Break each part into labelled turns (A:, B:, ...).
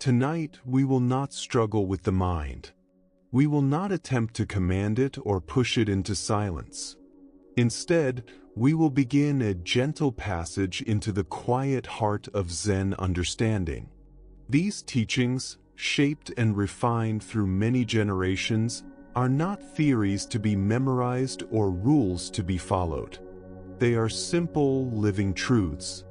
A: Tonight, we will not struggle with the mind. We will not attempt to command it or push it into silence. Instead, we will begin a gentle passage into the quiet heart of Zen understanding. These teachings, shaped and refined through many generations, are not theories to be memorized or rules to be followed. They are simple, living truths.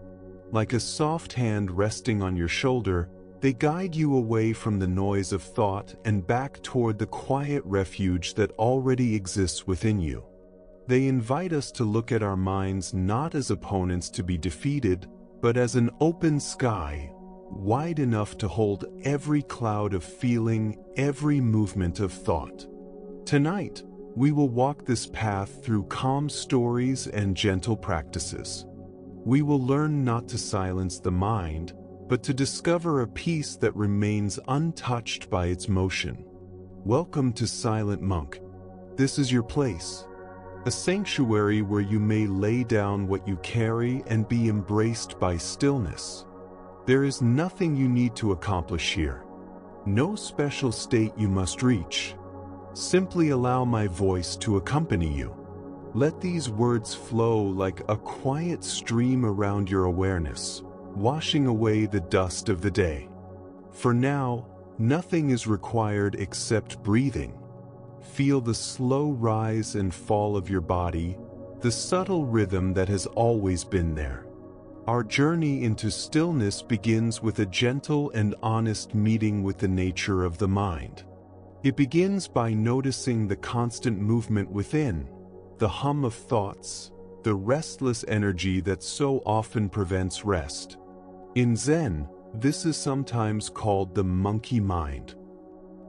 A: Like a soft hand resting on your shoulder, they guide you away from the noise of thought and back toward the quiet refuge that already exists within you. They invite us to look at our minds not as opponents to be defeated, but as an open sky, wide enough to hold every cloud of feeling, every movement of thought. Tonight, we will walk this path through calm stories and gentle practices. We will learn not to silence the mind, but to discover a peace that remains untouched by its motion. Welcome to Silent Monk. This is your place. A sanctuary where you may lay down what you carry and be embraced by stillness. There is nothing you need to accomplish here. No special state you must reach. Simply allow my voice to accompany you. Let these words flow like a quiet stream around your awareness, washing away the dust of the day. For now, nothing is required except breathing. Feel the slow rise and fall of your body, the subtle rhythm that has always been there. Our journey into stillness begins with a gentle and honest meeting with the nature of the mind. It begins by noticing the constant movement within, the hum of thoughts, the restless energy that so often prevents rest. In Zen, this is sometimes called the monkey mind.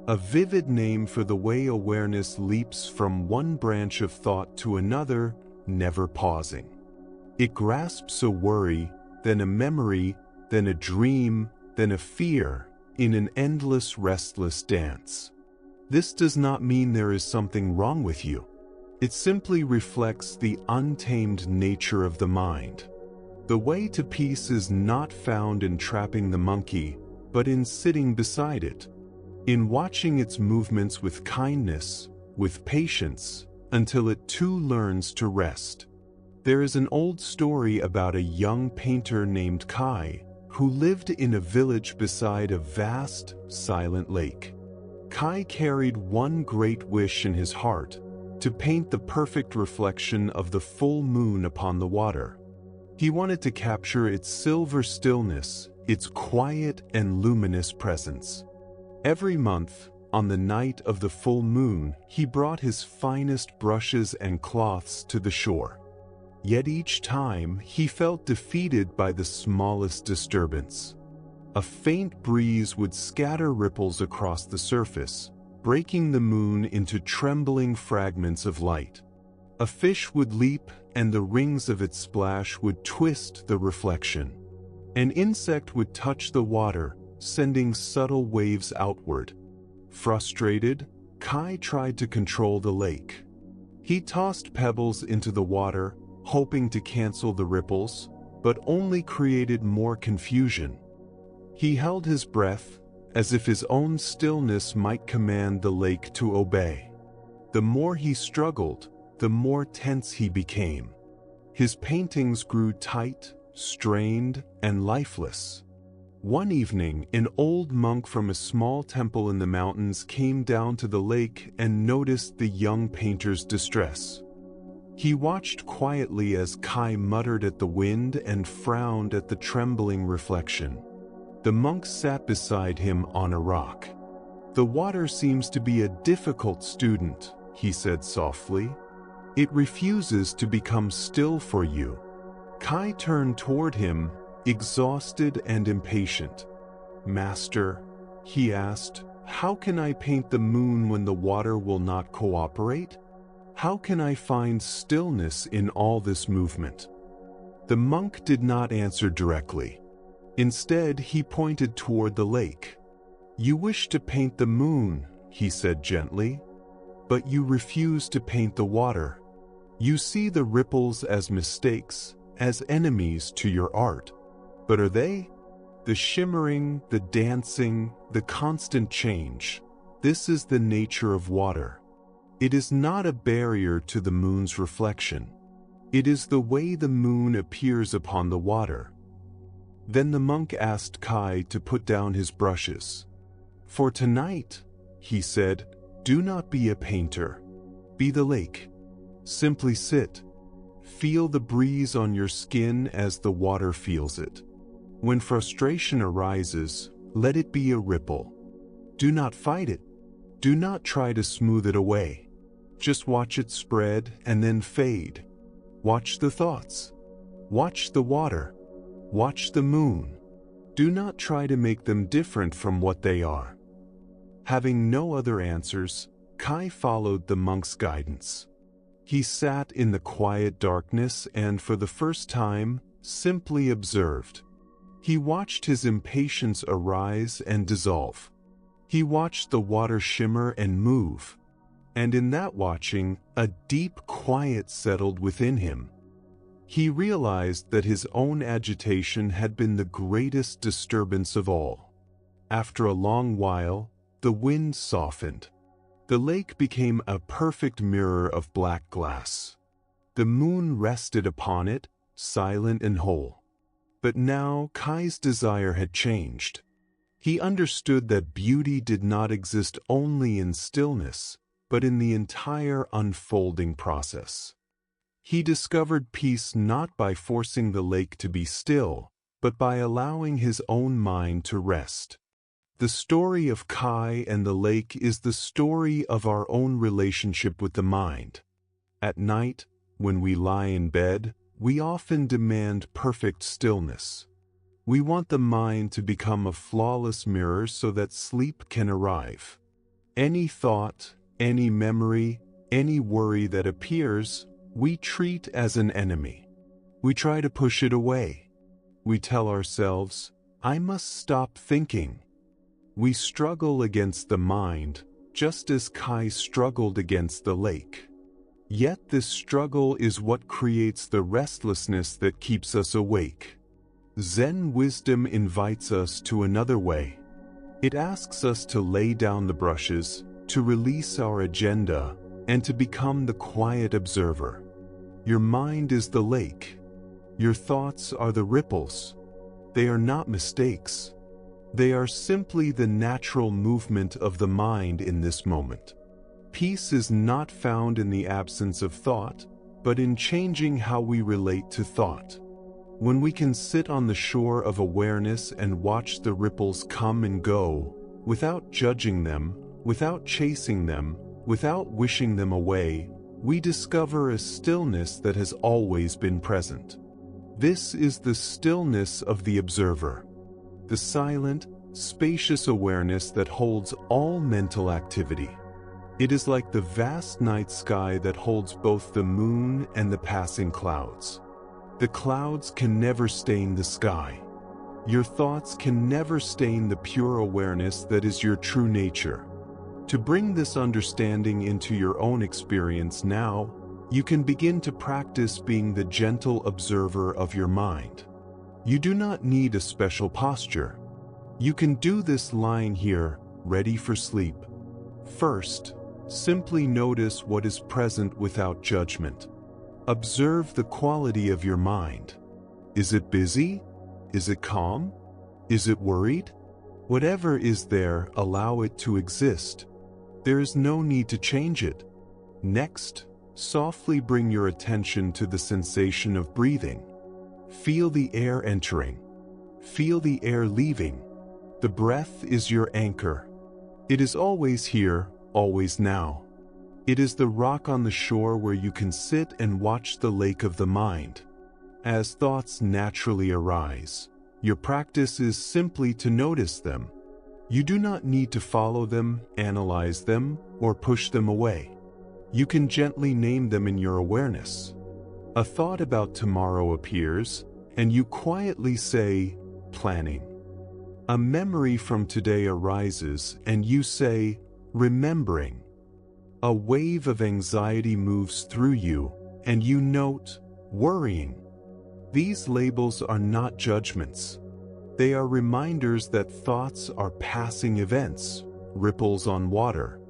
A: A vivid name for the way awareness leaps from one branch of thought to another, never pausing. It grasps a worry, then a memory, then a dream, then a fear, in an endless restless dance. This does not mean there is something wrong with you. It simply reflects the untamed nature of the mind. The way to peace is not found in trapping the monkey, but in sitting beside it, in watching its movements with kindness, with patience, until it too learns to rest. There is an old story about a young painter named Kai, who lived in a village beside a vast, silent lake. Kai carried one great wish in his heart, to paint the perfect reflection of the full moon upon the water. He wanted to capture its silver stillness, its quiet and luminous presence. Every month, on the night of the full moon, he brought his finest brushes and cloths to the shore. Yet each time, he felt defeated by the smallest disturbance. A faint breeze would scatter ripples across the surface, breaking the moon into trembling fragments of light. A fish would leap, and the rings of its splash would twist the reflection. An insect would touch the water, sending subtle waves outward. Frustrated, Kai tried to control the lake. He tossed pebbles into the water, hoping to cancel the ripples, but only created more confusion. He held his breath, as if his own stillness might command the lake to obey. The more he struggled, the more tense he became. His paintings grew tight, strained, and lifeless. One evening, an old monk from a small temple in the mountains came down to the lake and noticed the young painter's distress. He watched quietly as Kai muttered at the wind and frowned at the trembling reflection. The monk sat beside him on a rock. "The water seems to be a difficult student," he said softly. "It refuses to become still for you." Kai turned toward him, exhausted and impatient. "Master," he asked, "how can I paint the moon when the water will not cooperate? How can I find stillness in all this movement?" The monk did not answer directly. Instead, he pointed toward the lake. "You wish to paint the moon," he said gently, "but you refuse to paint the water. You see the ripples as mistakes, as enemies to your art. But are they? The shimmering, the dancing, the constant change. This is the nature of water. It is not a barrier to the moon's reflection. It is the way the moon appears upon the water. Then the monk asked Kai to put down his brushes. For tonight, he said, do not be a painter. Be the lake. Simply sit. Feel the breeze on your skin as the water feels it. When frustration arises, let it be a ripple. Do not fight it. Do not try to smooth it away. Just watch it spread and then fade. Watch the thoughts. Watch the water. Watch the moon. Do not try to make them different from what they are. Having no other answers, Kai followed the monk's guidance. He sat in the quiet darkness and for the first time, simply observed. He watched his impatience arise and dissolve. He watched the water shimmer and move. And in that watching, a deep quiet settled within him. He realized that his own agitation had been the greatest disturbance of all. After a long while, the wind softened. The lake became a perfect mirror of black glass. The moon rested upon it, silent and whole. But now Kai's desire had changed. He understood that beauty did not exist only in stillness, but in the entire unfolding process. He discovered peace not by forcing the lake to be still, but by allowing his own mind to rest. The story of Kai and the lake is the story of our own relationship with the mind. At night, when we lie in bed, we often demand perfect stillness. We want the mind to become a flawless mirror so that sleep can arrive. Any thought, any memory, any worry that appears, we treat as an enemy. We try to push it away. We tell ourselves, I must stop thinking. We struggle against the mind, just as Kai struggled against the lake. Yet this struggle is what creates the restlessness that keeps us awake. Zen wisdom invites us to another way. It asks us to lay down the brushes, to release our agenda, and to become the quiet observer. Your mind is the lake. Your thoughts are the ripples. They are not mistakes. They are simply the natural movement of the mind in this moment. Peace is not found in the absence of thought, but in changing how we relate to thought. When we can sit on the shore of awareness and watch the ripples come and go, without judging them, without chasing them, without wishing them away, we discover a stillness that has always been present. This is the stillness of the observer, the silent, spacious awareness that holds all mental activity. It is like the vast night sky that holds both the moon and the passing clouds. The clouds can never stain the sky. Your thoughts can never stain the pure awareness that is your true nature. To bring this understanding into your own experience now, you can begin to practice being the gentle observer of your mind. You do not need a special posture. You can do this lying here, ready for sleep. First, simply notice what is present without judgment. Observe the quality of your mind. Is it busy? Is it calm? Is it worried? Whatever is there, allow it to exist. There is no need to change it. Next, softly bring your attention to the sensation of breathing. Feel the air entering. Feel the air leaving. The breath is your anchor. It is always here, always now. It is the rock on the shore where you can sit and watch the lake of the mind. As thoughts naturally arise, your practice is simply to notice them. You do not need to follow them, analyze them, or push them away. You can gently name them in your awareness. A thought about tomorrow appears, and you quietly say, planning. A memory from today arises, and you say, remembering. A wave of anxiety moves through you, and you note, worrying. These labels are not judgments. They are reminders that thoughts are passing events, ripples on water.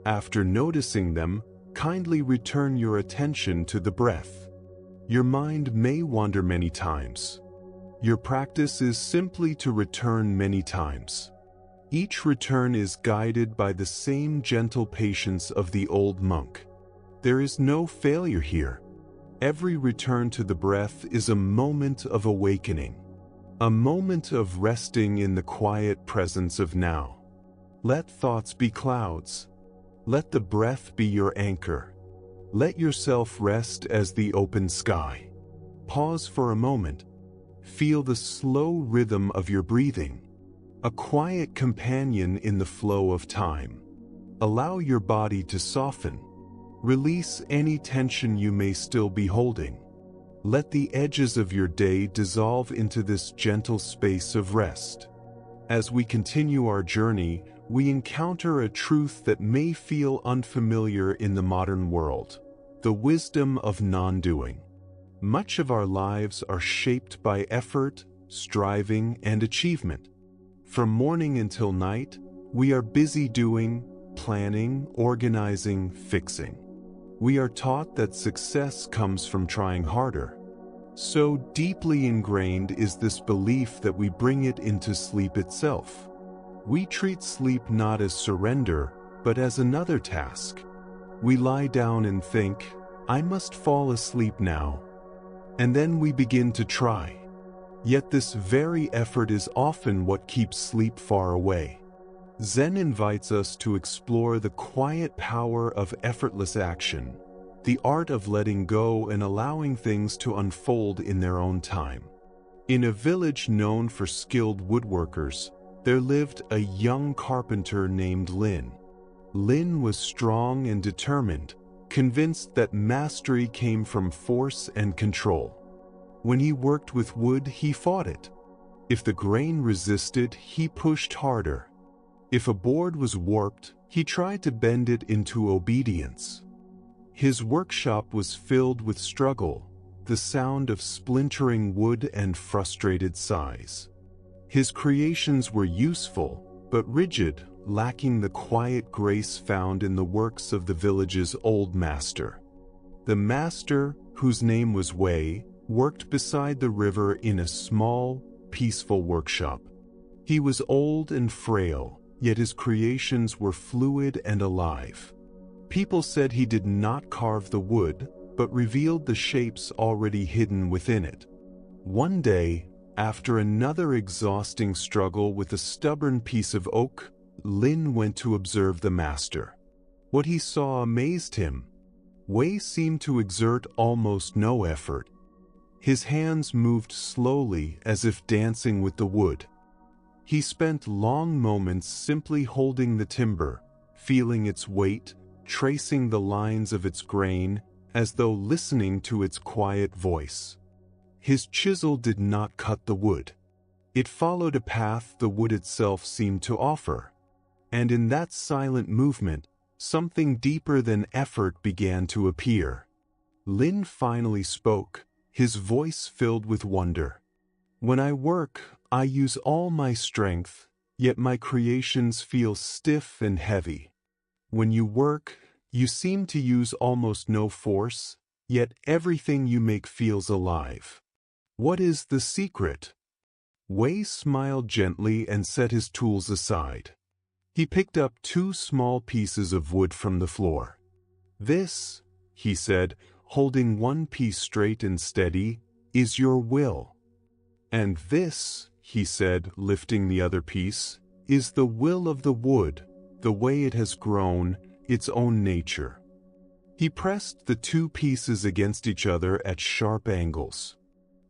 A: After noticing them, kindly return your attention to the breath. Your mind may wander many times. Your practice is simply to return many times. Each return is guided by the same gentle patience of the old monk. There is no failure here. Every return to the breath is a moment of awakening, a moment of resting in the quiet presence of now. Let thoughts be clouds. Let the breath be your anchor. Let yourself rest as the open sky. Pause for a moment. Feel the slow rhythm of your breathing, a quiet companion in the flow of time. Allow your body to soften. Release any tension you may still be holding. Let the edges of your day dissolve into this gentle space of rest. As we continue our journey, we encounter a truth that may feel unfamiliar in the modern world: the wisdom of non-doing. Much of our lives are shaped by effort, striving, and achievement. From morning until night, we are busy doing, planning, organizing, fixing. We are taught that success comes from trying harder. So deeply ingrained is this belief that we bring it into sleep itself. We treat sleep not as surrender, but as another task. We lie down and think, "I must fall asleep now." And then we begin to try. Yet this very effort is often what keeps sleep far away. Zen invites us to explore the quiet power of effortless action, the art of letting go and allowing things to unfold in their own time. In a village known for skilled woodworkers, there lived a young carpenter named Lin. Lin was strong and determined, convinced that mastery came from force and control. When he worked with wood, he fought it. If the grain resisted, he pushed harder. If a board was warped, he tried to bend it into obedience. His workshop was filled with struggle, the sound of splintering wood and frustrated sighs. His creations were useful, but rigid, lacking the quiet grace found in the works of the village's old master. The master, whose name was Wei, worked beside the river in a small, peaceful workshop. He was old and frail, yet his creations were fluid and alive. People said he did not carve the wood, but revealed the shapes already hidden within it. One day, after another exhausting struggle with a stubborn piece of oak, Lin went to observe the master. What he saw amazed him. Wei seemed to exert almost no effort. His hands moved slowly as if dancing with the wood. He spent long moments simply holding the timber, feeling its weight, tracing the lines of its grain, as though listening to its quiet voice. His chisel did not cut the wood. It followed a path the wood itself seemed to offer. And in that silent movement, something deeper than effort began to appear. Lin finally spoke, his voice filled with wonder. "When I work, I use all my strength, yet my creations feel stiff and heavy. When you work, you seem to use almost no force, yet everything you make feels alive. What is the secret?" Wei smiled gently and set his tools aside. He picked up 2 small pieces of wood from the floor. "This," he said, holding one piece straight and steady, "is your will. And this," he said, lifting the other piece, "is the will of the wood, the way it has grown, its own nature." He pressed the 2 pieces against each other at sharp angles.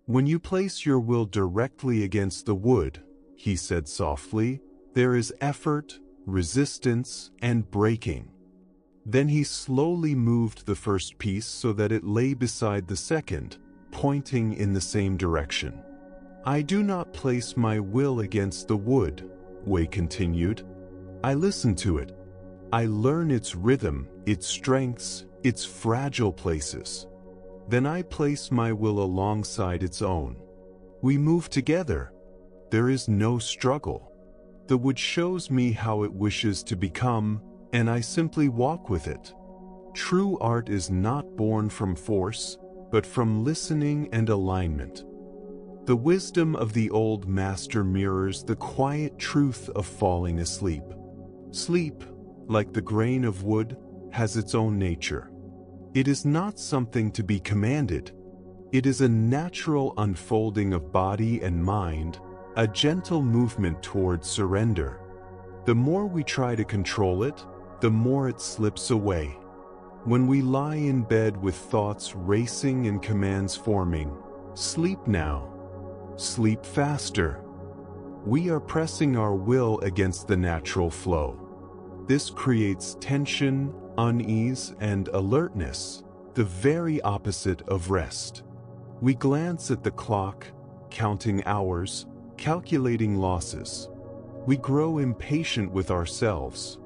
A: "When you place your will directly against the wood," he said softly, "there is effort, resistance, and breaking." Then he slowly moved the first piece so that it lay beside the second, pointing in the same direction. "I do not place my will against the wood," Wei continued. "I listen to it. I learn its rhythm, its strengths, its fragile places. Then I place my will alongside its own. We move together. there is no struggle. The wood shows me how it wishes to become, and I simply walk with it. True art is not born from force, but from listening and alignment. The wisdom of the old master mirrors the quiet truth of falling asleep. Sleep, like the grain of wood, has its own nature. It is not something to be commanded. It is a natural unfolding of body and mind, a gentle movement towards surrender. The more we try to control it, the more it slips away. When we lie in bed with thoughts racing and commands forming, sleep now, sleep faster, we are pressing our will against the natural flow. This creates tension, unease, and alertness, the very opposite of rest. We glance at the clock, counting hours, calculating losses. We grow impatient with ourselves.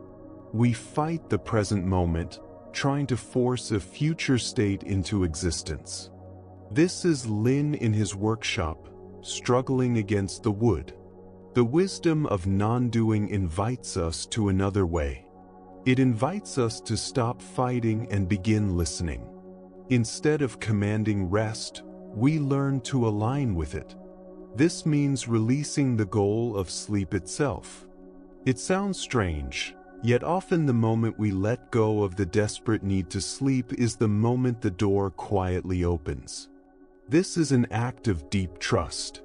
A: We fight the present moment, trying to force a future state into existence. This is Lin in his workshop, struggling against the wood. The wisdom of non-doing invites us to another way. It invites us to stop fighting and begin listening. Instead of commanding rest, we learn to align with it. This means releasing the goal of sleep itself. It sounds strange, yet often the moment we let go of the desperate need to sleep is the moment the door quietly opens. This is an act of deep trust.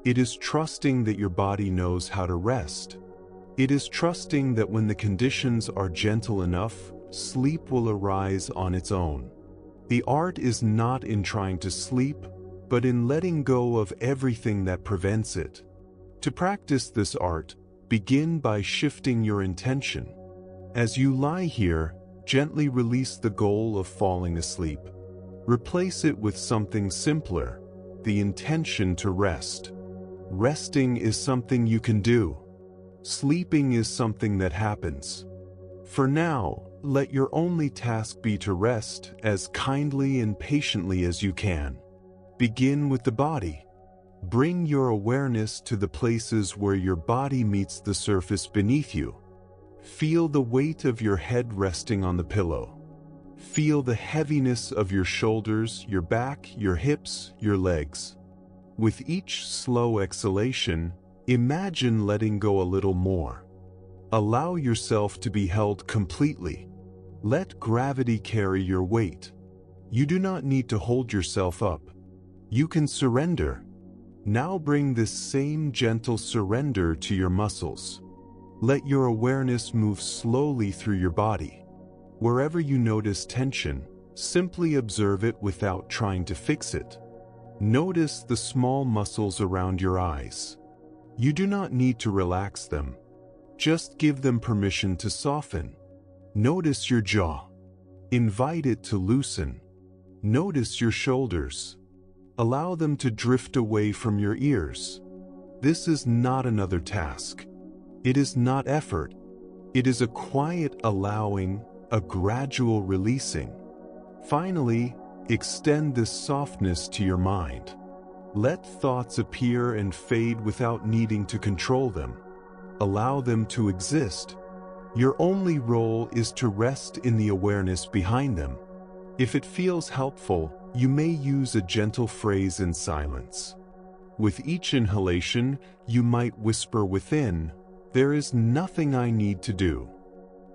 A: It is trusting that your body knows how to rest. It is trusting that when the conditions are gentle enough, sleep will arise on its own. The art is not in trying to sleep, but in letting go of everything that prevents it. To practice this art, begin by shifting your intention. As you lie here, gently release the goal of falling asleep. Replace it with something simpler, the intention to rest. Resting is something you can do. Sleeping is something that happens. For now, let your only task be to rest as kindly and patiently as you can. Begin with the body. Bring your awareness to the places where your body meets the surface beneath you. Feel the weight of your head resting on the pillow. Feel the heaviness of your shoulders, your back, your hips, your legs. With each slow exhalation, imagine letting go a little more. Allow yourself to be held completely. Let gravity carry your weight. You do not need to hold yourself up. You can surrender. Now bring this same gentle surrender to your muscles. Let your awareness move slowly through your body. Wherever you notice tension, simply observe it without trying to fix it. Notice the small muscles around your eyes. You do not need to relax them. Just give them permission to soften. Notice your jaw. Invite it to loosen. Notice your shoulders. Allow them to drift away from your ears. This is not another task. It is not effort. It is a quiet allowing, a gradual releasing. Finally, extend this softness to your mind. Let thoughts appear and fade without needing to control them. Allow them to exist. Your only role is to rest in the awareness behind them. If it feels helpful, you may use a gentle phrase in silence. With each inhalation, you might whisper within, "There is nothing I need to do."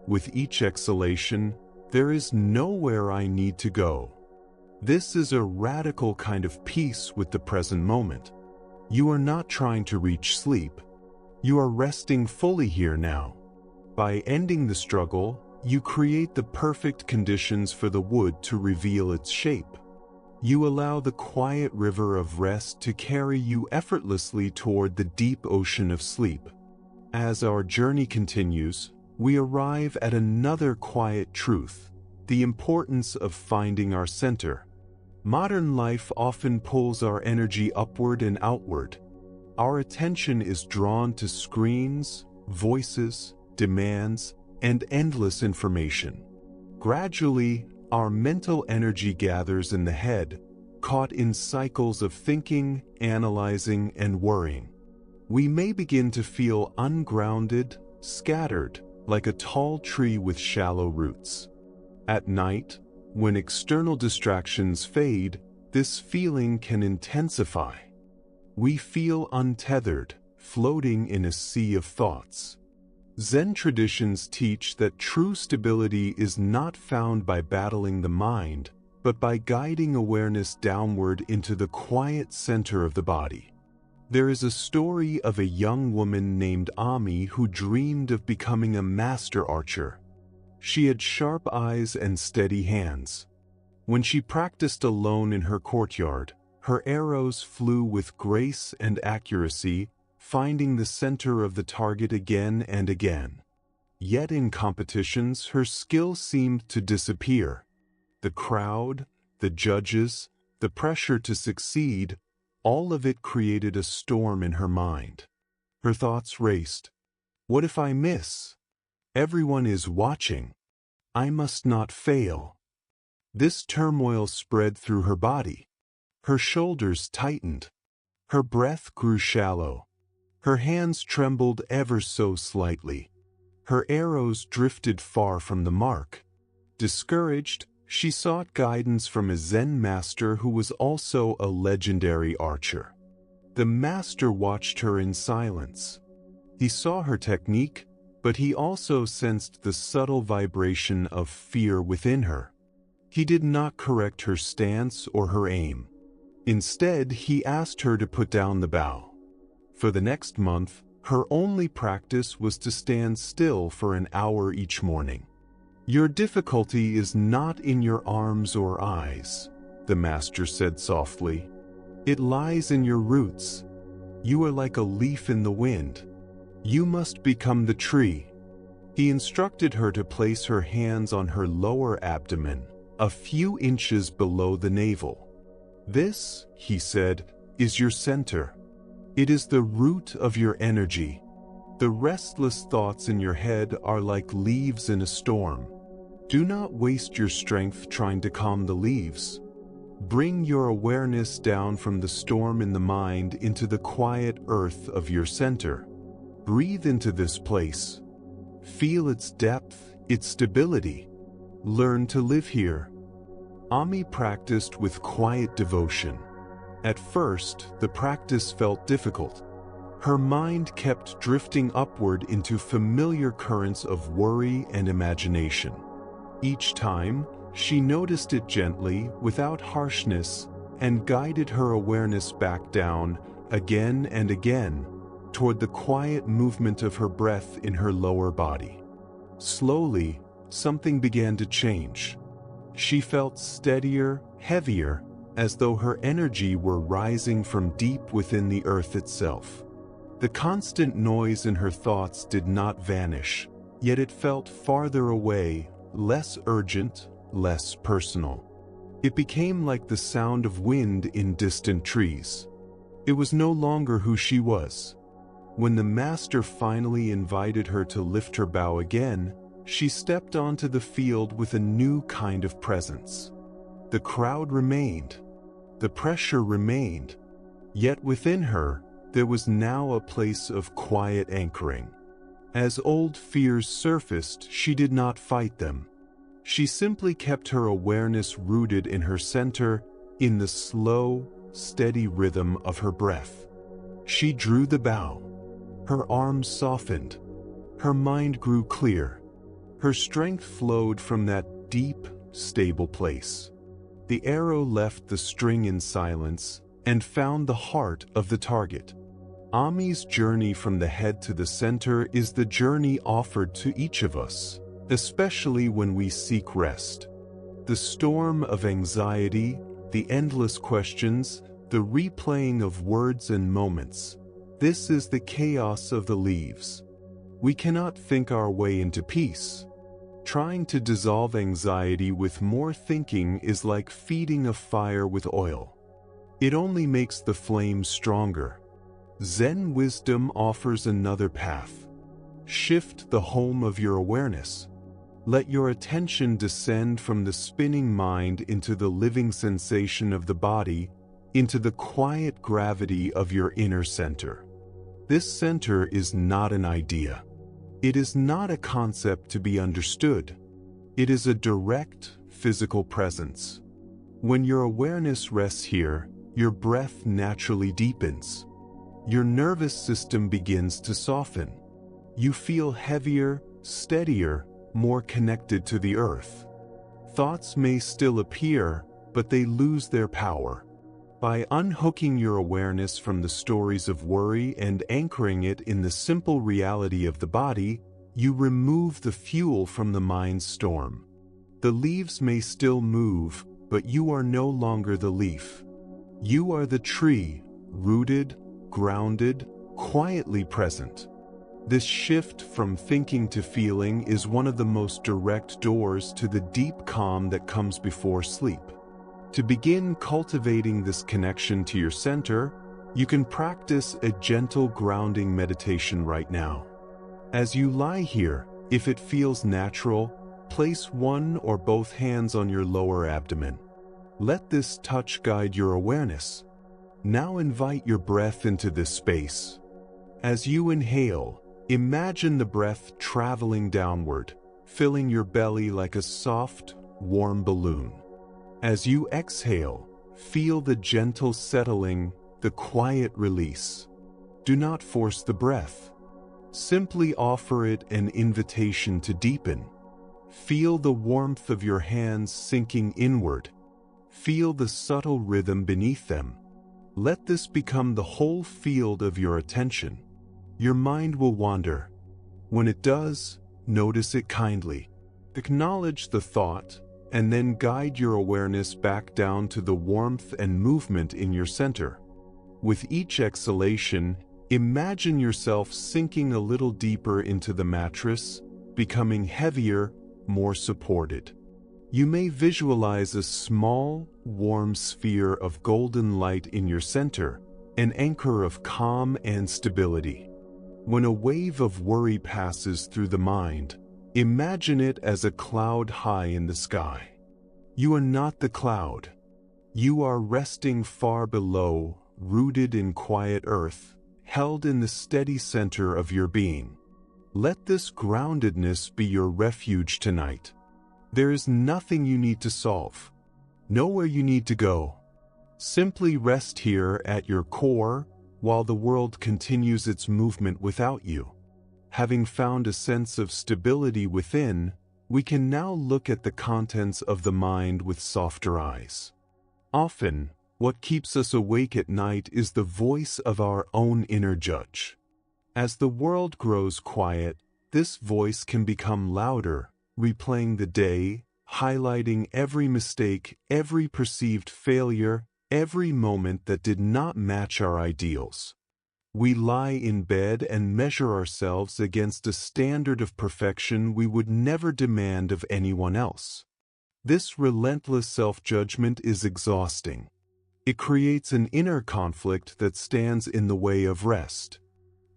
A: With each exhalation, "There is nowhere I need to go." This is a radical kind of peace with the present moment. You are not trying to reach sleep. You are resting fully here now. By ending the struggle, you create the perfect conditions for the wood to reveal its shape. You allow the quiet river of rest to carry you effortlessly toward the deep ocean of sleep. As our journey continues, we arrive at another quiet truth, the importance of finding our center. Modern life often pulls our energy upward and outward. Our attention is drawn to screens, voices, demands, and endless information. Gradually, our mental energy gathers in the head, caught in cycles of thinking, analyzing, and worrying. We may begin to feel ungrounded, scattered, like a tall tree with shallow roots. At night, when external distractions fade, this feeling can intensify. We feel untethered, floating in a sea of thoughts. Zen traditions teach that true stability is not found by battling the mind, but by guiding awareness downward into the quiet center of the body. There is a story of a young woman named Ami who dreamed of becoming a master archer. She had sharp eyes and steady hands. When she practiced alone in her courtyard, her arrows flew with grace and accuracy, finding the center of the target again and again. Yet in competitions, her skill seemed to disappear. The crowd, the judges, the pressure to succeed, all of it created a storm in her mind. Her thoughts raced. What if I miss? Everyone is watching. I must not fail. This turmoil spread through her body. Her shoulders tightened. Her breath grew shallow. Her hands trembled ever so slightly. Her arrows drifted far from the mark. Discouraged, she sought guidance from a Zen master who was also a legendary archer. The master watched her in silence. He saw her technique, but he also sensed the subtle vibration of fear within her. He did not correct her stance or her aim. Instead, he asked her to put down the bow. For the next month, her only practice was to stand still for an hour each morning. Your difficulty is not in your arms or eyes, the master said softly. It lies in your roots. You are like a leaf in the wind. You must become the tree. He instructed her to place her hands on her lower abdomen, a few inches below the navel. This, he said, is your center. It is the root of your energy. The restless thoughts in your head are like leaves in a storm. Do not waste your strength trying to calm the leaves. Bring your awareness down from the storm in the mind into the quiet earth of your center. Breathe into this place. Feel its depth, its stability. Learn to live here. Ami practiced with quiet devotion. At first, the practice felt difficult. Her mind kept drifting upward into familiar currents of worry and imagination. Each time, she noticed it gently, without harshness, and guided her awareness back down, again and again, toward the quiet movement of her breath in her lower body. Slowly, something began to change. She felt steadier, heavier, as though her energy were rising from deep within the earth itself. The constant noise in her thoughts did not vanish, yet it felt farther away, less urgent, less personal. It became like the sound of wind in distant trees. It was no longer who she was. When the master finally invited her to lift her bow again, she stepped onto the field with a new kind of presence. The crowd remained. The pressure remained. Yet within her, there was now a place of quiet anchoring. As old fears surfaced, she did not fight them. She simply kept her awareness rooted in her center, in the slow, steady rhythm of her breath. She drew the bow. Her arms softened. Her mind grew clear. Her strength flowed from that deep, stable place. The arrow left the string in silence and found the heart of the target. Ami's journey from the head to the center is the journey offered to each of us, especially when we seek rest. The storm of anxiety, the endless questions, the replaying of words and moments. This is the chaos of the leaves. We cannot think our way into peace. Trying to dissolve anxiety with more thinking is like feeding a fire with oil. It only makes the flame stronger. Zen wisdom offers another path. Shift the home of your awareness. Let your attention descend from the spinning mind into the living sensation of the body, into the quiet gravity of your inner center. This center is not an idea. It is not a concept to be understood. It is a direct, physical presence. When your awareness rests here, your breath naturally deepens. Your nervous system begins to soften. You feel heavier, steadier, more connected to the earth. Thoughts may still appear, but they lose their power. By unhooking your awareness from the stories of worry and anchoring it in the simple reality of the body, you remove the fuel from the mind's storm. The leaves may still move, but you are no longer the leaf. You are the tree, rooted, grounded, quietly present. This shift from thinking to feeling is one of the most direct doors to the deep calm that comes before sleep. To begin cultivating this connection to your center, you can practice a gentle grounding meditation right now. As you lie here, if it feels natural, place one or both hands on your lower abdomen. Let this touch guide your awareness. Now invite your breath into this space. As you inhale, imagine the breath traveling downward, filling your belly like a soft, warm balloon. As you exhale, feel the gentle settling, the quiet release. Do not force the breath. Simply offer it an invitation to deepen. Feel the warmth of your hands sinking inward. Feel the subtle rhythm beneath them. Let this become the whole field of your attention. Your mind will wander. When it does, notice it kindly. Acknowledge the thought, and then guide your awareness back down to the warmth and movement in your center. With each exhalation, imagine yourself sinking a little deeper into the mattress, becoming heavier, more supported. You may visualize a small, warm sphere of golden light in your center, an anchor of calm and stability. When a wave of worry passes through the mind, imagine it as a cloud high in the sky. You are not the cloud. You are resting far below, rooted in quiet earth, held in the steady center of your being. Let this groundedness be your refuge tonight. There is nothing you need to solve, nowhere you need to go. Simply rest here at your core while the world continues its movement without you. Having found a sense of stability within, we can now look at the contents of the mind with softer eyes. Often, what keeps us awake at night is the voice of our own inner judge. As the world grows quiet, this voice can become louder, replaying the day, highlighting every mistake, every perceived failure, every moment that did not match our ideals. We lie in bed and measure ourselves against a standard of perfection we would never demand of anyone else. This relentless self-judgment is exhausting. It creates an inner conflict that stands in the way of rest.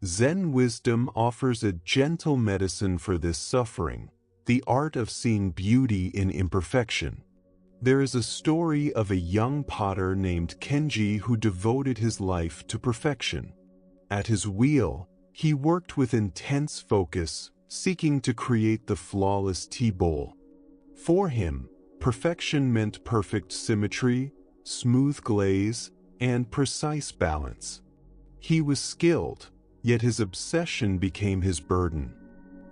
A: Zen wisdom offers a gentle medicine for this suffering, the art of seeing beauty in imperfection. There is a story of a young potter named Kenji who devoted his life to perfection. At his wheel, he worked with intense focus, seeking to create the flawless tea bowl. For him, perfection meant perfect symmetry, smooth glaze, and precise balance. He was skilled, yet his obsession became his burden.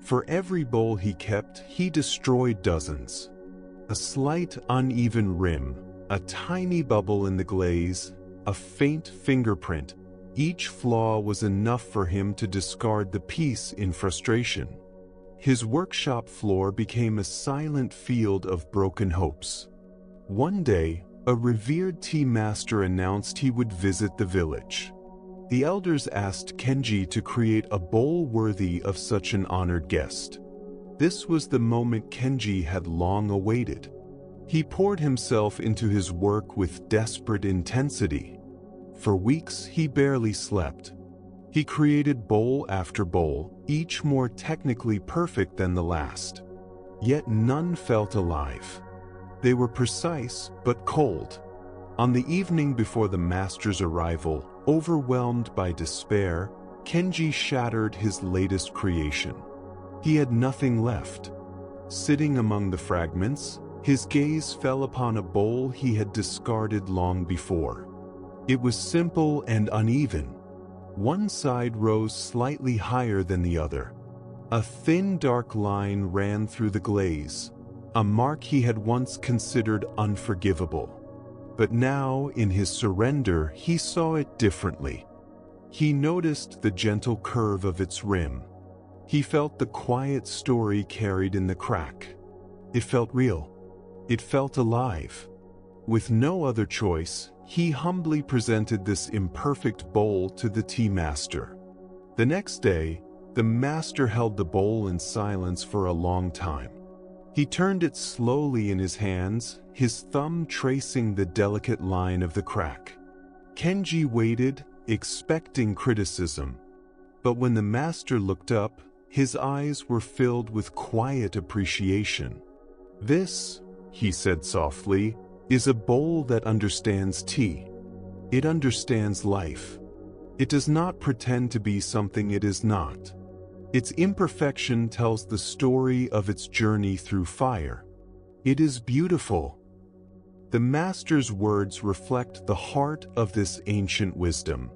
A: For every bowl he kept, he destroyed dozens. A slight uneven rim, a tiny bubble in the glaze, a faint fingerprint, each flaw was enough for him to discard the piece in frustration. His workshop floor became a silent field of broken hopes. One day, a revered tea master announced he would visit the village. The elders asked Kenji to create a bowl worthy of such an honored guest. This was the moment Kenji had long awaited. He poured himself into his work with desperate intensity. For weeks, he barely slept. He created bowl after bowl, each more technically perfect than the last. Yet none felt alive. They were precise but cold. On the evening before the master's arrival, overwhelmed by despair, Kenji shattered his latest creation. He had nothing left. Sitting among the fragments, his gaze fell upon a bowl he had discarded long before. It was simple and uneven. One side rose slightly higher than the other. A thin dark line ran through the glaze, a mark he had once considered unforgivable. But now, in his surrender, he saw it differently. He noticed the gentle curve of its rim. He felt the quiet story carried in the crack. It felt real. It felt alive. With no other choice, he humbly presented this imperfect bowl to the tea master. The next day, the master held the bowl in silence for a long time. He turned it slowly in his hands, his thumb tracing the delicate line of the crack. Kenji waited, expecting criticism. But when the master looked up, his eyes were filled with quiet appreciation. "This," he said softly, "is a bowl that understands tea. It understands life. It does not pretend to be something it is not. Its imperfection tells the story of its journey through fire. It is beautiful." The master's words reflect the heart of this ancient wisdom.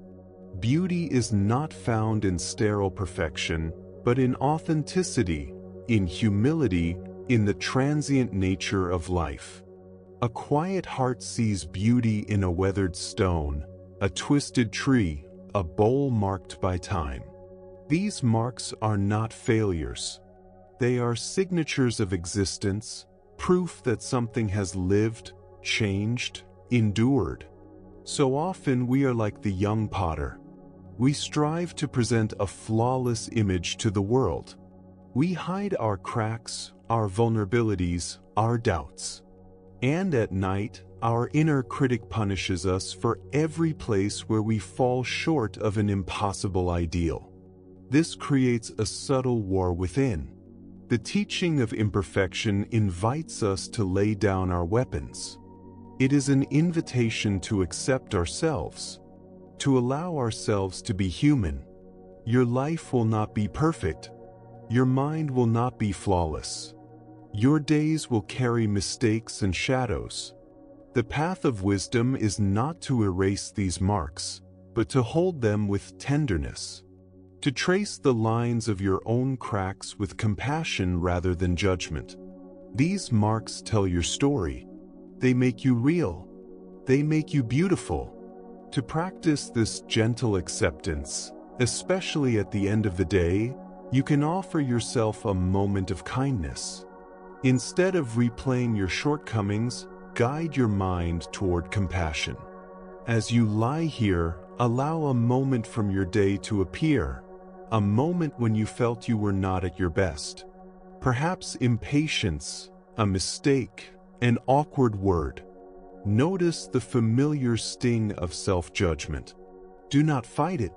A: Beauty is not found in sterile perfection, but in authenticity, in humility, in the transient nature of life. A quiet heart sees beauty in a weathered stone, a twisted tree, a bowl marked by time. These marks are not failures. They are signatures of existence, proof that something has lived, changed, endured. So often we are like the young potter. We strive to present a flawless image to the world. We hide our cracks, our vulnerabilities, our doubts. And at night, our inner critic punishes us for every place where we fall short of an impossible ideal. This creates a subtle war within. The teaching of imperfection invites us to lay down our weapons. It is an invitation to accept ourselves, to allow ourselves to be human. Your life will not be perfect. Your mind will not be flawless. Your days will carry mistakes and shadows. The path of wisdom is not to erase these marks, but to hold them with tenderness. To trace the lines of your own cracks with compassion rather than judgment. These marks tell your story. They make you real. They make you beautiful. To practice this gentle acceptance, especially at the end of the day, you can offer yourself a moment of kindness. Instead of replaying your shortcomings, guide your mind toward compassion. As you lie here, allow a moment from your day to appear, a moment when you felt you were not at your best. Perhaps impatience, a mistake, an awkward word. Notice the familiar sting of self-judgment. Do not fight it.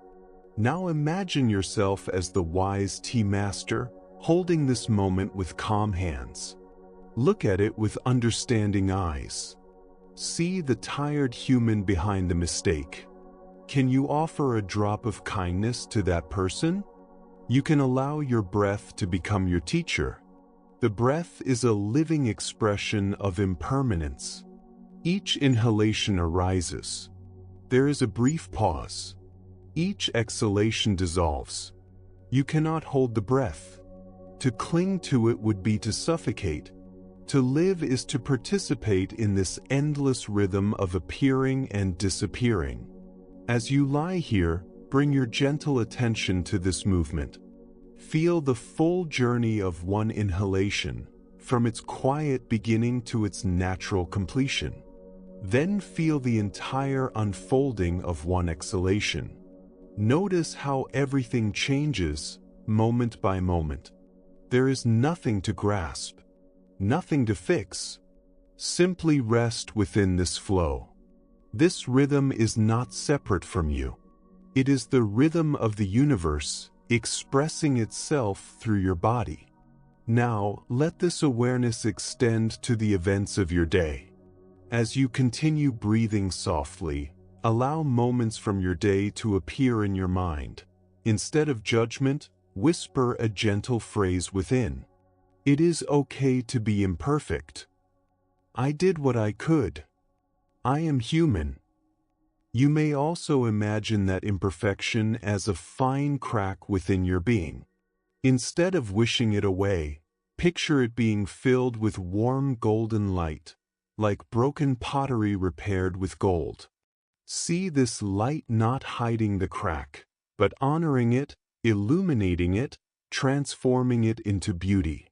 A: Now imagine yourself as the wise tea master, holding this moment with calm hands. Look at it with understanding eyes. See the tired human behind the mistake. Can you offer a drop of kindness to that person? You can allow your breath to become your teacher. The breath is a living expression of impermanence. Each inhalation arises. There is a brief pause. Each exhalation dissolves. You cannot hold the breath. To cling to it would be to suffocate. To live is to participate in this endless rhythm of appearing and disappearing. As you lie here, bring your gentle attention to this movement. Feel the full journey of one inhalation, from its quiet beginning to its natural completion. Then feel the entire unfolding of one exhalation. Notice how everything changes, moment by moment. There is nothing to grasp, nothing to fix. Simply rest within this flow. This rhythm is not separate from you. It is the rhythm of the universe, expressing itself through your body. Now, let this awareness extend to the events of your day. As you continue breathing softly, allow moments from your day to appear in your mind. Instead of judgment, whisper a gentle phrase within. It is okay to be imperfect. I did what I could. I am human. You may also imagine that imperfection as a fine crack within your being. Instead of wishing it away, picture it being filled with warm golden light, like broken pottery repaired with gold. See this light not hiding the crack, but honoring it, illuminating it, transforming it into beauty.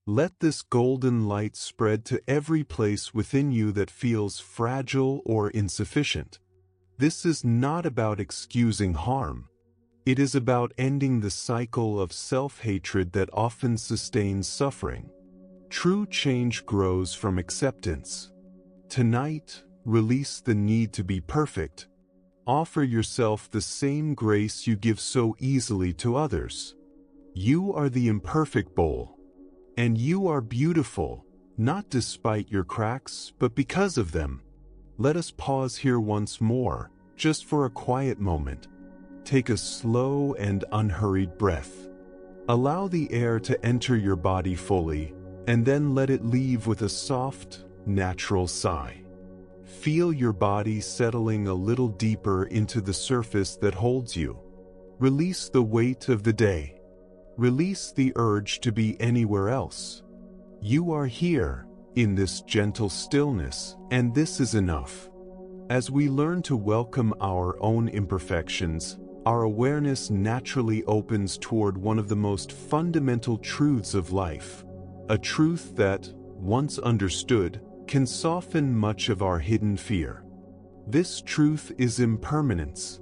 A: Let this golden light spread to every place within you that feels fragile or insufficient. This is not about excusing harm. It is about ending the cycle of self-hatred that often sustains suffering. True change grows from acceptance. Tonight, release the need to be perfect. Offer yourself the same grace you give so easily to others. You are the imperfect bowl. And you are beautiful, not despite your cracks, but because of them. Let us pause here once more, just for a quiet moment. Take a slow and unhurried breath. Allow the air to enter your body fully, and then let it leave with a soft, natural sigh. Feel your body settling a little deeper into the surface that holds you. Release the weight of the day. Release the urge to be anywhere else. You are here, in this gentle stillness, and this is enough. As we learn to welcome our own imperfections, our awareness naturally opens toward one of the most fundamental truths of life, a truth that, once understood, can soften much of our hidden fear. This truth is impermanence.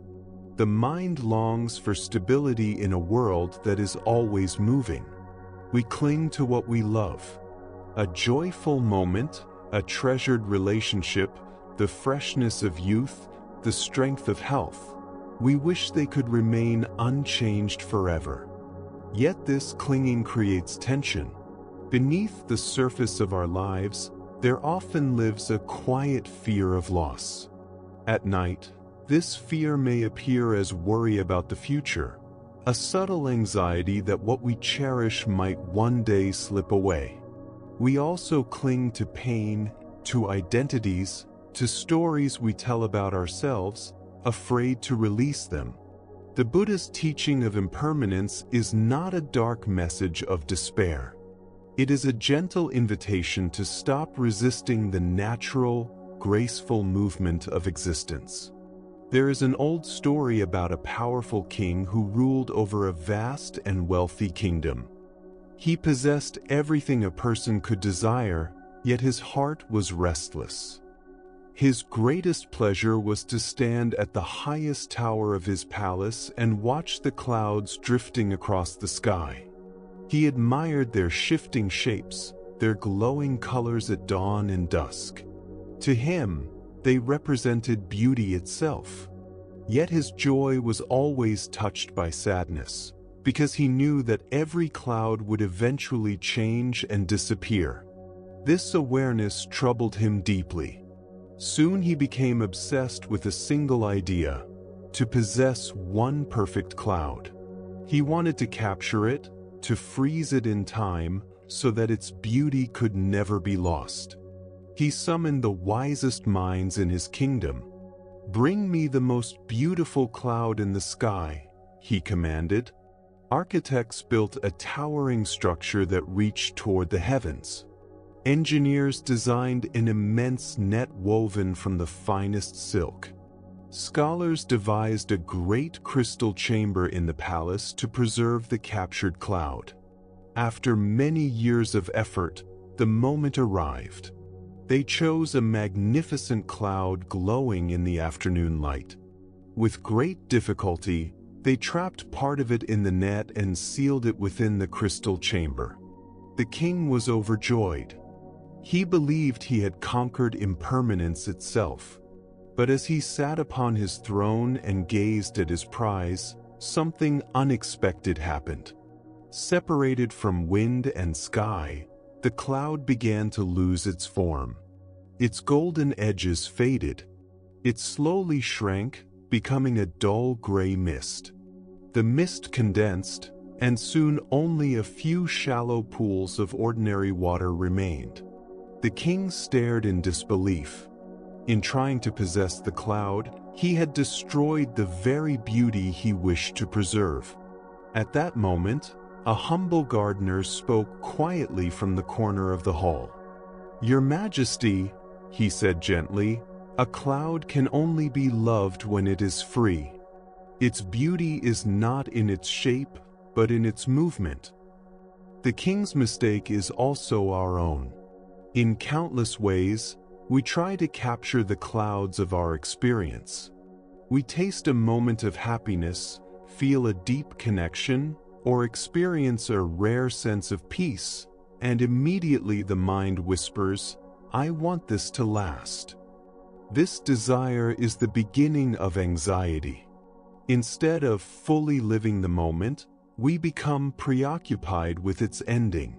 A: The mind longs for stability in a world that is always moving. We cling to what we love. A joyful moment, a treasured relationship, the freshness of youth, the strength of health. We wish they could remain unchanged forever. Yet this clinging creates tension. Beneath the surface of our lives, there often lives a quiet fear of loss. At night, this fear may appear as worry about the future, a subtle anxiety that what we cherish might one day slip away. We also cling to pain, to identities, to stories we tell about ourselves, afraid to release them. The Buddhist teaching of impermanence is not a dark message of despair. It is a gentle invitation to stop resisting the natural, graceful movement of existence. There is an old story about a powerful king who ruled over a vast and wealthy kingdom. He possessed everything a person could desire, yet his heart was restless. His greatest pleasure was to stand at the highest tower of his palace and watch the clouds drifting across the sky. He admired their shifting shapes, their glowing colors at dawn and dusk. To him, they represented beauty itself. Yet his joy was always touched by sadness, because he knew that every cloud would eventually change and disappear. This awareness troubled him deeply. Soon he became obsessed with a single idea: to possess one perfect cloud. He wanted to capture it, to freeze it in time, so that its beauty could never be lost. He summoned the wisest minds in his kingdom. "Bring me the most beautiful cloud in the sky," he commanded. Architects built a towering structure that reached toward the heavens. Engineers designed an immense net woven from the finest silk. Scholars devised a great crystal chamber in the palace to preserve the captured cloud. After many years of effort, the moment arrived. They chose a magnificent cloud glowing in the afternoon light. With great difficulty, they trapped part of it in the net and sealed it within the crystal chamber. The king was overjoyed. He believed he had conquered impermanence itself. But as he sat upon his throne and gazed at his prize, something unexpected happened. Separated from wind and sky, the cloud began to lose its form. Its golden edges faded. It slowly shrank, becoming a dull gray mist. The mist condensed, and soon only a few shallow pools of ordinary water remained. The king stared in disbelief. In trying to possess the cloud, he had destroyed the very beauty he wished to preserve. At that moment, a humble gardener spoke quietly from the corner of the hall. "Your Majesty," he said gently, "a cloud can only be loved when it is free. Its beauty is not in its shape, but in its movement." The king's mistake is also our own. In countless ways, we try to capture the clouds of our experience. We taste a moment of happiness, feel a deep connection, or experience a rare sense of peace, and immediately the mind whispers, "I want this to last." This desire is the beginning of anxiety. Instead of fully living the moment, we become preoccupied with its ending.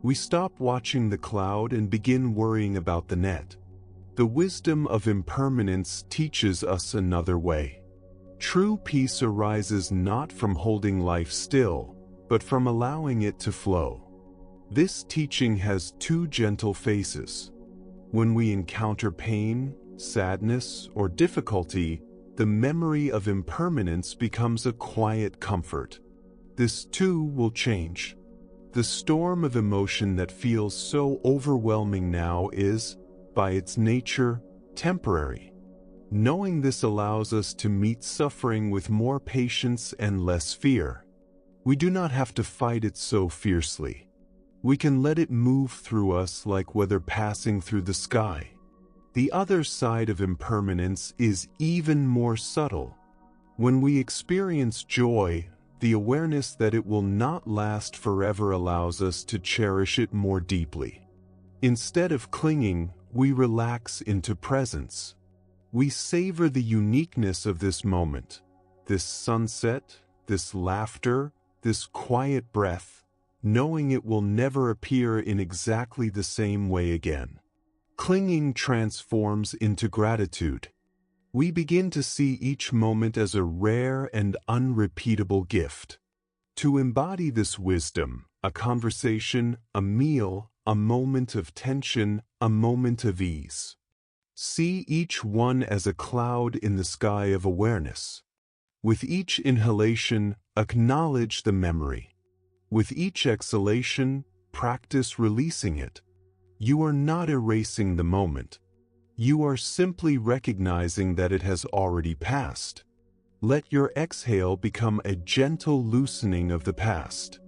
A: We stop watching the cloud and begin worrying about the net. The wisdom of impermanence teaches us another way. True peace arises not from holding life still, but from allowing it to flow. This teaching has two gentle faces. When we encounter pain, sadness, or difficulty, the memory of impermanence becomes a quiet comfort. This too will change. The storm of emotion that feels so overwhelming now is, by its nature, temporary. Knowing this allows us to meet suffering with more patience and less fear. We do not have to fight it so fiercely. We can let it move through us like weather passing through the sky. The other side of impermanence is even more subtle. When we experience joy, the awareness that it will not last forever allows us to cherish it more deeply. Instead of clinging, we relax into presence. We savor the uniqueness of this moment, this sunset, this laughter, this quiet breath, knowing it will never appear in exactly the same way again. Clinging transforms into gratitude. We begin to see each moment as a rare and unrepeatable gift. To embody this wisdom, a conversation, a meal, a moment of tension, a moment of ease. See each one as a cloud in the sky of awareness. With each inhalation, acknowledge the memory. With each exhalation, practice releasing it. You are not erasing the moment. You are simply recognizing that it has already passed. Let your exhale become a gentle loosening of the past.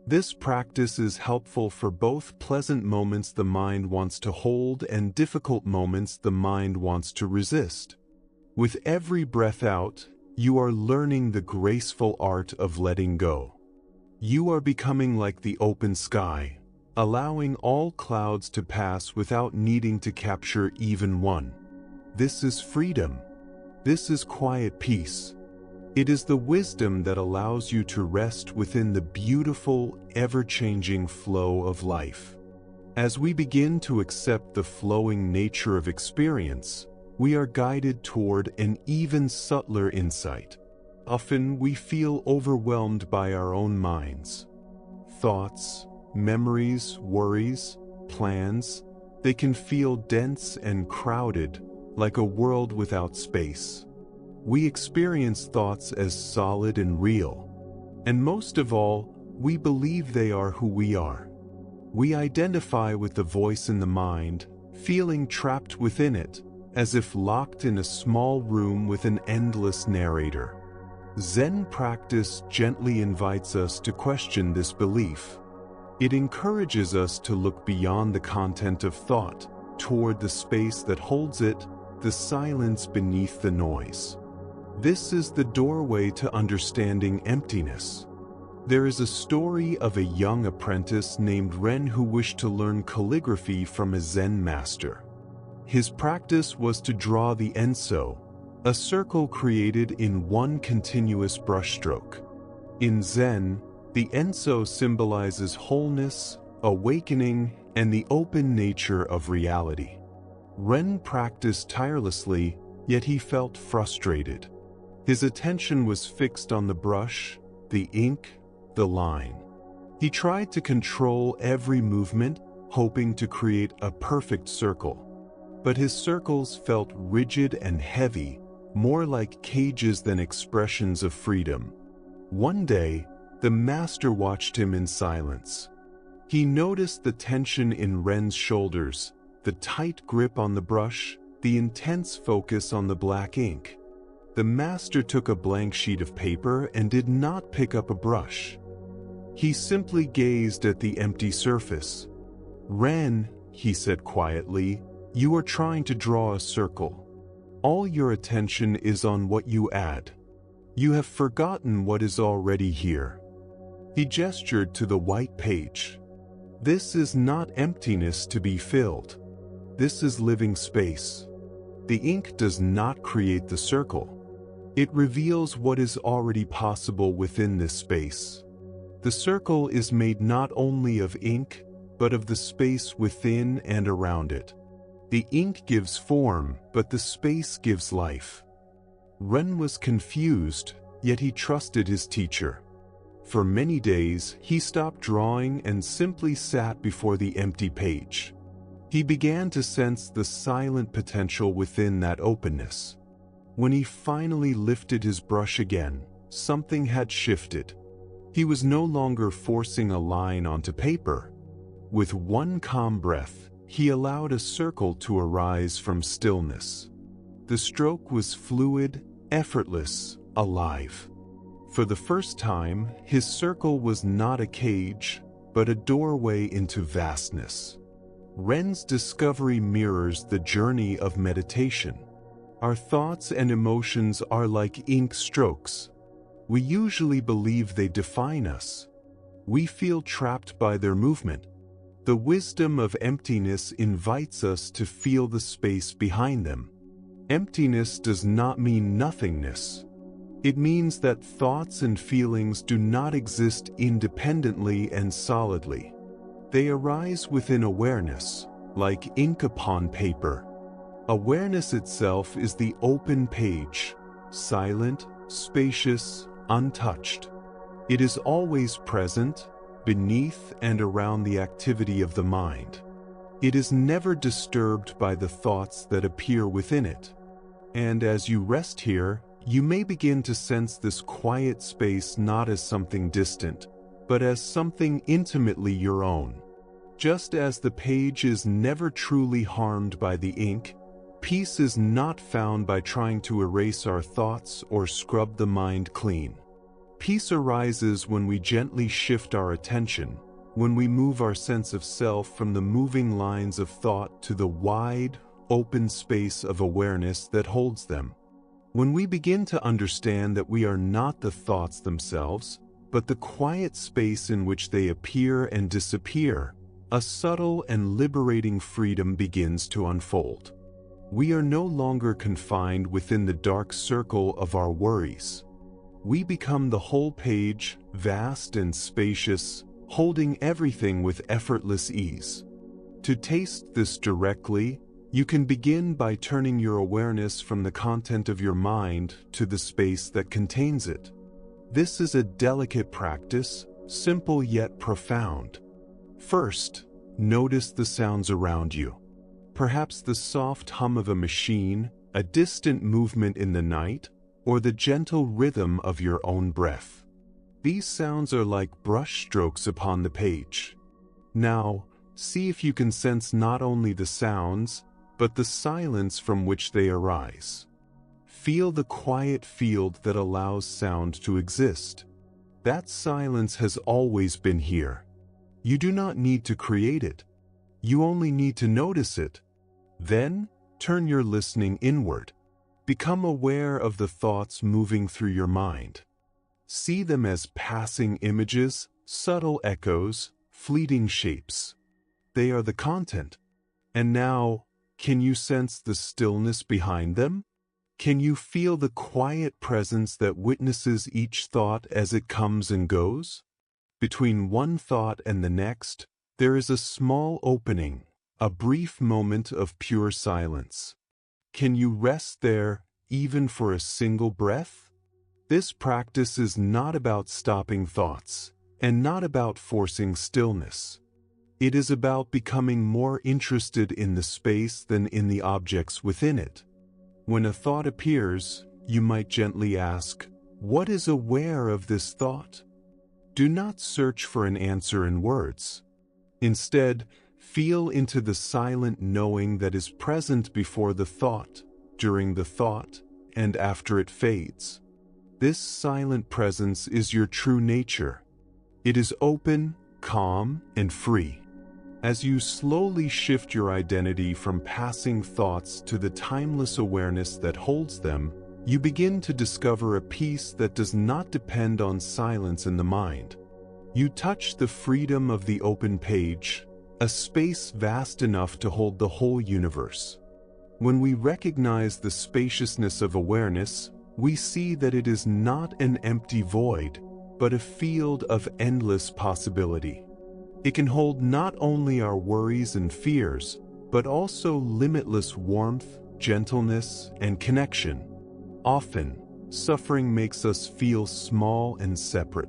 A: This practice is helpful for both pleasant moments the mind wants to hold and difficult moments the mind wants to resist. With every breath out, you are learning the graceful art of letting go. You are becoming like the open sky, allowing all clouds to pass without needing to capture even one. This is freedom. This is quiet peace. It is the wisdom that allows you to rest within the beautiful, ever-changing flow of life. As we begin to accept the flowing nature of experience, we are guided toward an even subtler insight. Often we feel overwhelmed by our own minds. Thoughts, memories, worries, plans, they can feel dense and crowded, like a world without space. We experience thoughts as solid and real. And most of all, we believe they are who we are. We identify with the voice in the mind, feeling trapped within it, as if locked in a small room with an endless narrator. Zen practice gently invites us to question this belief. It encourages us to look beyond the content of thought, toward the space that holds it, the silence beneath the noise. This is the doorway to understanding emptiness. There is a story of a young apprentice named Ren who wished to learn calligraphy from a Zen master. His practice was to draw the enso, a circle created in one continuous brushstroke. In Zen, the enso symbolizes wholeness, awakening, and the open nature of reality. Ren practiced tirelessly, yet he felt frustrated. His attention was fixed on the brush, the ink, the line. He tried to control every movement, hoping to create a perfect circle. But his circles felt rigid and heavy, more like cages than expressions of freedom. One day, the master watched him in silence. He noticed the tension in Ren's shoulders, the tight grip on the brush, the intense focus on the black ink. The master took a blank sheet of paper and did not pick up a brush. He simply gazed at the empty surface. "Ren," he said quietly, "you are trying to draw a circle. All your attention is on what you add. You have forgotten what is already here." He gestured to the white page. "This is not emptiness to be filled. This is living space. The ink does not create the circle. It reveals what is already possible within this space. The circle is made not only of ink, but of the space within and around it. The ink gives form, but the space gives life." Ren was confused, yet he trusted his teacher. For many days, he stopped drawing and simply sat before the empty page. He began to sense the silent potential within that openness. When he finally lifted his brush again, something had shifted. He was no longer forcing a line onto paper. With one calm breath, he allowed a circle to arise from stillness. The stroke was fluid, effortless, alive. For the first time, his circle was not a cage, but a doorway into vastness. Ren's discovery mirrors the journey of meditation. Our thoughts and emotions are like ink strokes. We usually believe they define us. We feel trapped by their movement. The wisdom of emptiness invites us to feel the space behind them. Emptiness does not mean nothingness. It means that thoughts and feelings do not exist independently and solidly. They arise within awareness, like ink upon paper. Awareness itself is the open page, silent, spacious, untouched. It is always present, beneath and around the activity of the mind. It is never disturbed by the thoughts that appear within it. And as you rest here, you may begin to sense this quiet space not as something distant, but as something intimately your own. Just as the page is never truly harmed by the ink, peace is not found by trying to erase our thoughts or scrub the mind clean. Peace arises when we gently shift our attention, when we move our sense of self from the moving lines of thought to the wide, open space of awareness that holds them. When we begin to understand that we are not the thoughts themselves, but the quiet space in which they appear and disappear, a subtle and liberating freedom begins to unfold. We are no longer confined within the dark circle of our worries. We become the whole page, vast and spacious, holding everything with effortless ease. To taste this directly, you can begin by turning your awareness from the content of your mind to the space that contains it. This is a delicate practice, simple yet profound. First, notice the sounds around you. Perhaps the soft hum of a machine, a distant movement in the night, or the gentle rhythm of your own breath. These sounds are like brush strokes upon the page. Now, see if you can sense not only the sounds, but the silence from which they arise. Feel the quiet field that allows sound to exist. That silence has always been here. You do not need to create it. You only need to notice it. Then, turn your listening inward. Become aware of the thoughts moving through your mind. See them as passing images, subtle echoes, fleeting shapes. They are the content. And now, can you sense the stillness behind them? Can you feel the quiet presence that witnesses each thought as it comes and goes? Between one thought and the next, there is a small opening, a brief moment of pure silence. Can you rest there, even for a single breath? This practice is not about stopping thoughts, and not about forcing stillness. It is about becoming more interested in the space than in the objects within it. When a thought appears, you might gently ask, "What is aware of this thought?" Do not search for an answer in words. Instead, feel into the silent knowing that is present before the thought, during the thought, and after it fades. This silent presence is your true nature. It is open, calm, and free. As you slowly shift your identity from passing thoughts to the timeless awareness that holds them, you begin to discover a peace that does not depend on silence in the mind. You touch the freedom of the open page, a space vast enough to hold the whole universe. When we recognize the spaciousness of awareness, we see that it is not an empty void, but a field of endless possibility. It can hold not only our worries and fears, but also limitless warmth, gentleness, and connection. Often, suffering makes us feel small and separate.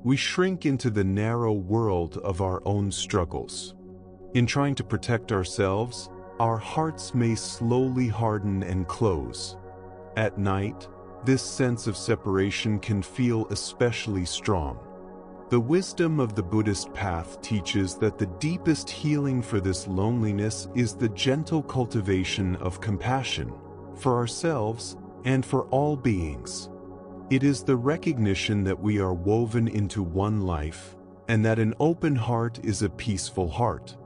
A: We shrink into the narrow world of our own struggles. In trying to protect ourselves, our hearts may slowly harden and close. At night, this sense of separation can feel especially strong. The wisdom of the Buddhist path teaches that the deepest healing for this loneliness is the gentle cultivation of compassion, for ourselves and for all beings. It is the recognition that we are woven into one life, and that an open heart is a peaceful heart.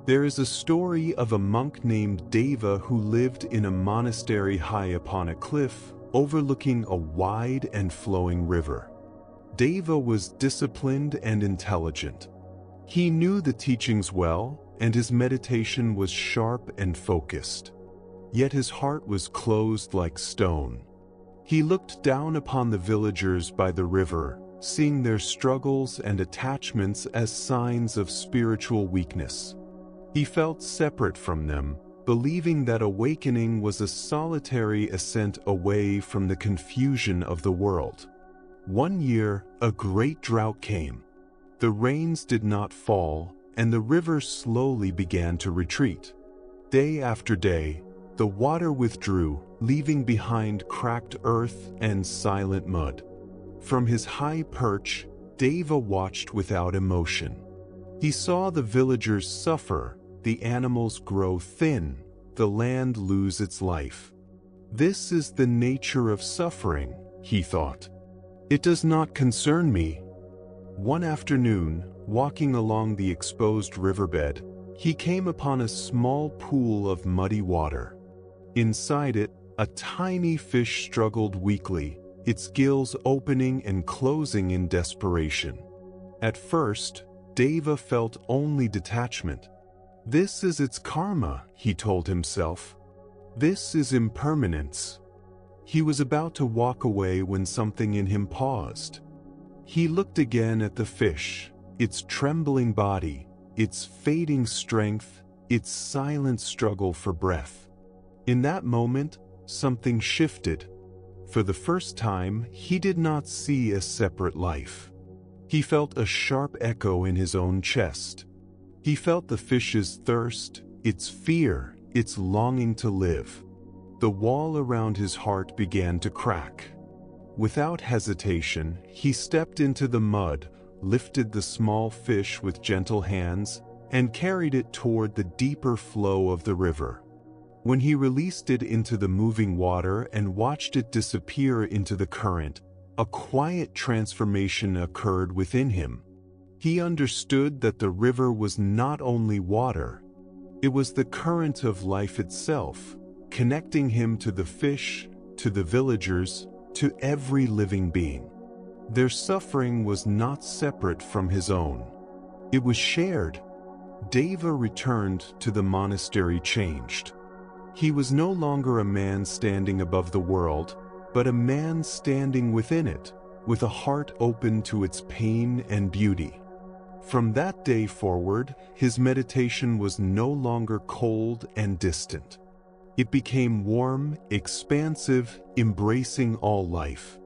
A: There is a story of a monk named Deva who lived in a monastery high upon a cliff, overlooking a wide and flowing river. Deva was disciplined and intelligent. He knew the teachings well, and his meditation was sharp and focused. Yet his heart was closed like stone. He looked down upon the villagers by the river, seeing their struggles and attachments as signs of spiritual weakness. He felt separate from them, believing that awakening was a solitary ascent away from the confusion of the world. One year, a great drought came. The rains did not fall, and the river slowly began to retreat. Day after day, the water withdrew, leaving behind cracked earth and silent mud. From his high perch, Deva watched without emotion. He saw the villagers suffer, the animals grow thin, the land lose its life. This is the nature of suffering, he thought. It does not concern me. One afternoon, walking along the exposed riverbed, he came upon a small pool of muddy water. Inside it, a tiny fish struggled weakly, its gills opening and closing in desperation. At first, Deva felt only detachment. This is its karma, he told himself. This is impermanence. He was about to walk away when something in him paused. He looked again at the fish, its trembling body, its fading strength, its silent struggle for breath. In that moment, something shifted. For the first time, he did not see a separate life. He felt a sharp echo in his own chest. He felt the fish's thirst, its fear, its longing to live. The wall around his heart began to crack. Without hesitation, he stepped into the mud, lifted the small fish with gentle hands, and carried it toward the deeper flow of the river. When he released it into the moving water and watched it disappear into the current, a quiet transformation occurred within him. He understood that the river was not only water, it was the current of life itself, connecting him to the fish, to the villagers, to every living being. Their suffering was not separate from his own. It was shared. Deva returned to the monastery changed. He was no longer a man standing above the world, but a man standing within it, with a heart open to its pain and beauty. From that day forward, his meditation was no longer cold and distant. It became warm, expansive, embracing all life.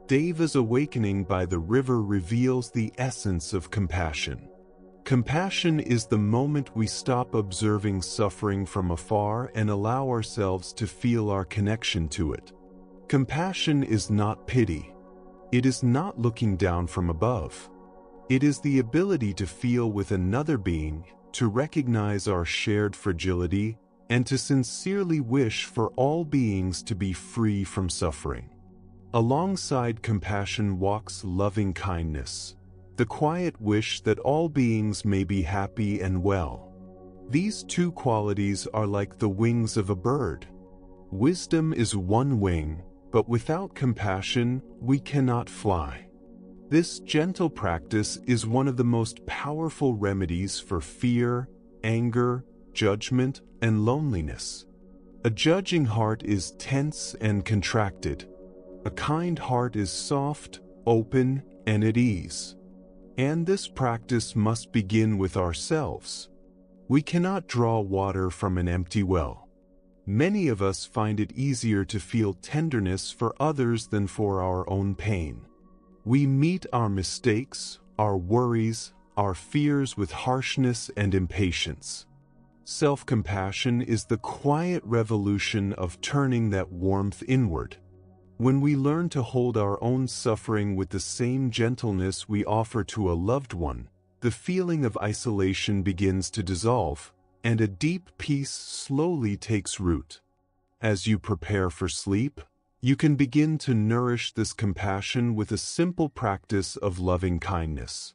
A: Deva's awakening by the river reveals the essence of compassion. Compassion is the moment we stop observing suffering from afar and allow ourselves to feel our connection to it. Compassion is not pity. It is not looking down from above. It is the ability to feel with another being, to recognize our shared fragility, and to sincerely wish for all beings to be free from suffering. Alongside compassion walks loving kindness, the quiet wish that all beings may be happy and well. These two qualities are like the wings of a bird. Wisdom is one wing, but without compassion, we cannot fly. This gentle practice is one of the most powerful remedies for fear, anger, judgment, and loneliness. A judging heart is tense and contracted. A kind heart is soft, open, and at ease. And this practice must begin with ourselves. We cannot draw water from an empty well. Many of us find it easier to feel tenderness for others than for our own pain. We meet our mistakes, our worries, our fears with harshness and impatience. Self-compassion is the quiet revolution of turning that warmth inward. When we learn to hold our own suffering with the same gentleness we offer to a loved one, the feeling of isolation begins to dissolve, and a deep peace slowly takes root. As you prepare for sleep, you can begin to nourish this compassion with a simple practice of loving kindness.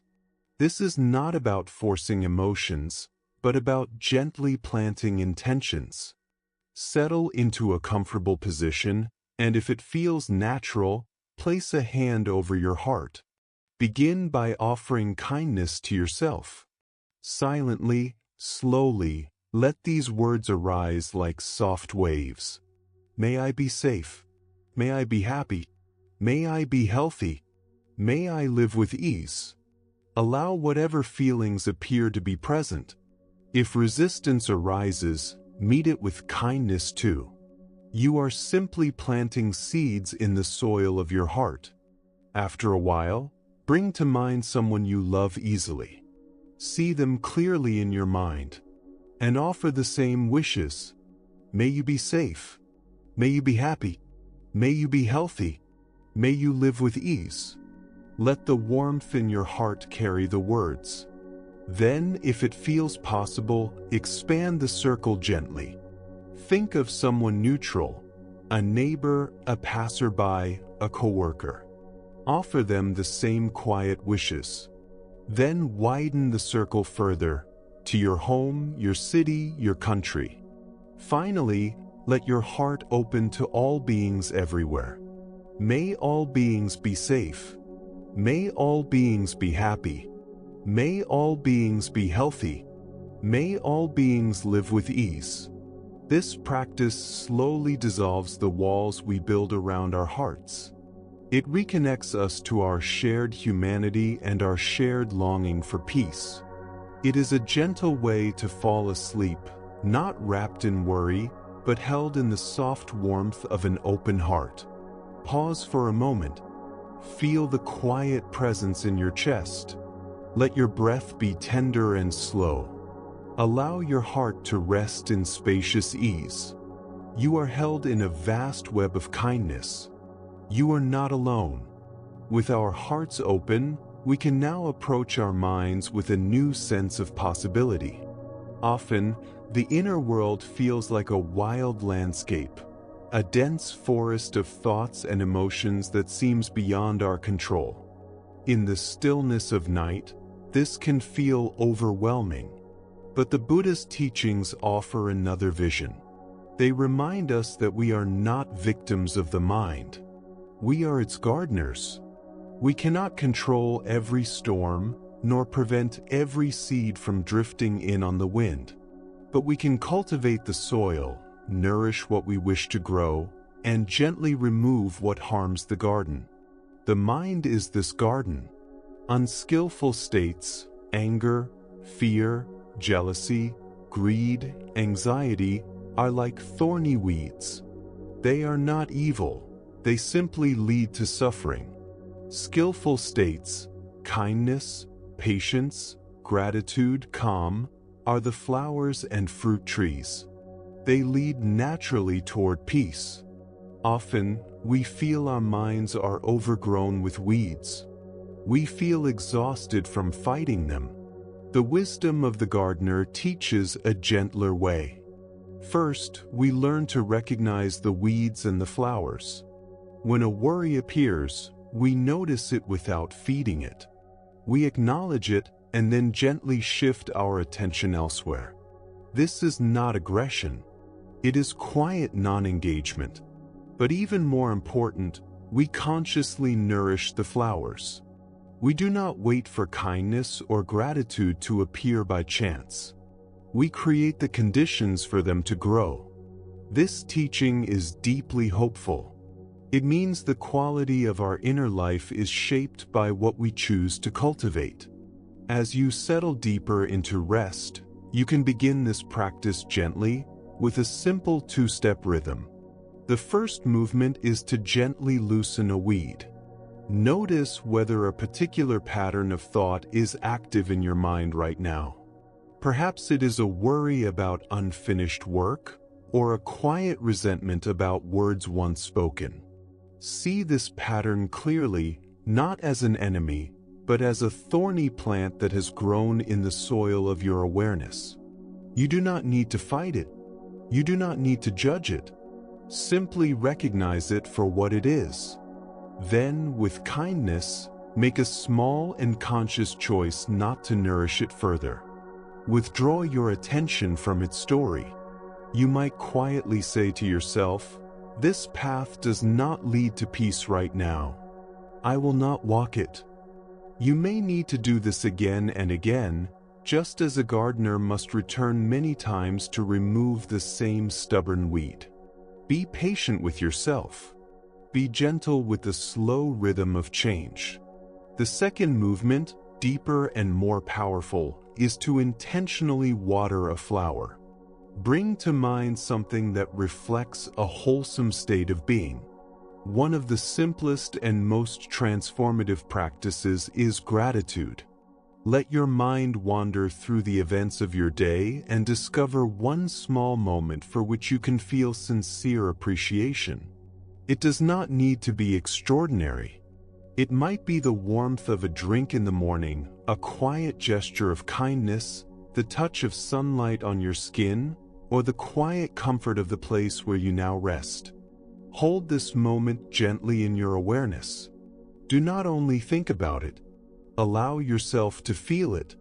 A: This is not about forcing emotions, but about gently planting intentions. Settle into a comfortable position, and if it feels natural, place a hand over your heart. Begin by offering kindness to yourself. Silently, slowly, let these words arise like soft waves. May I be safe. May I be happy. May I be healthy. May I live with ease. Allow whatever feelings appear to be present. If resistance arises, meet it with kindness too. You are simply planting seeds in the soil of your heart. After a while, bring to mind someone you love easily. See them clearly in your mind, and offer the same wishes. May you be safe. May you be happy. May you be healthy. May you live with ease. Let the warmth in your heart carry the words. Then, if it feels possible, expand the circle gently. Think of someone neutral, a neighbor, a passerby, a coworker. Offer them the same quiet wishes. Then widen the circle further, to your home, your city, your country. Finally, let your heart open to all beings everywhere. May all beings be safe. May all beings be happy. May all beings be healthy. May all beings live with ease. This practice slowly dissolves the walls we build around our hearts. It reconnects us to our shared humanity and our shared longing for peace. It is a gentle way to fall asleep, not wrapped in worry, but held in the soft warmth of an open heart. Pause for a moment. Feel the quiet presence in your chest. Let your breath be tender and slow. Allow your heart to rest in spacious ease. You are held in a vast web of kindness. You are not alone. With our hearts open, we can now approach our minds with a new sense of possibility. Often, the inner world feels like a wild landscape, a dense forest of thoughts and emotions that seems beyond our control. In the stillness of night, this can feel overwhelming. But the Buddhist teachings offer another vision. They remind us that we are not victims of the mind. We are its gardeners. We cannot control every storm, nor prevent every seed from drifting in on the wind. But we can cultivate the soil, nourish what we wish to grow, and gently remove what harms the garden. The mind is this garden. Unskillful states, anger, fear, jealousy, greed, anxiety, are like thorny weeds. They are not evil, they simply lead to suffering. Skillful states, kindness, patience, gratitude, calm, are the flowers and fruit trees. They lead naturally toward peace. Often, we feel our minds are overgrown with weeds. We feel exhausted from fighting them. The wisdom of the gardener teaches a gentler way. First, we learn to recognize the weeds and the flowers. When a worry appears, we notice it without feeding it. We acknowledge it and then gently shift our attention elsewhere. This is not aggression. It is quiet non-engagement. But even more important, we consciously nourish the flowers. We do not wait for kindness or gratitude to appear by chance. We create the conditions for them to grow. This teaching is deeply hopeful. It means the quality of our inner life is shaped by what we choose to cultivate. As you settle deeper into rest, you can begin this practice gently with a simple two-step rhythm. The first movement is to gently loosen a weed. Notice whether a particular pattern of thought is active in your mind right now. Perhaps it is a worry about unfinished work, or a quiet resentment about words once spoken. See this pattern clearly, not as an enemy, but as a thorny plant that has grown in the soil of your awareness. You do not need to fight it. You do not need to judge it. Simply recognize it for what it is. Then, with kindness, make a small and conscious choice not to nourish it further. Withdraw your attention from its story. You might quietly say to yourself, "This path does not lead to peace right now. I will not walk it." You may need to do this again and again, just as a gardener must return many times to remove the same stubborn weed. Be patient with yourself. Be gentle with the slow rhythm of change. The second movement, deeper and more powerful, is to intentionally water a flower. Bring to mind something that reflects a wholesome state of being. One of the simplest and most transformative practices is gratitude. Let your mind wander through the events of your day and discover one small moment for which you can feel sincere appreciation. It does not need to be extraordinary. It might be the warmth of a drink in the morning, a quiet gesture of kindness, the touch of sunlight on your skin, or the quiet comfort of the place where you now rest. Hold this moment gently in your awareness. Do not only think about it. Allow yourself to feel it.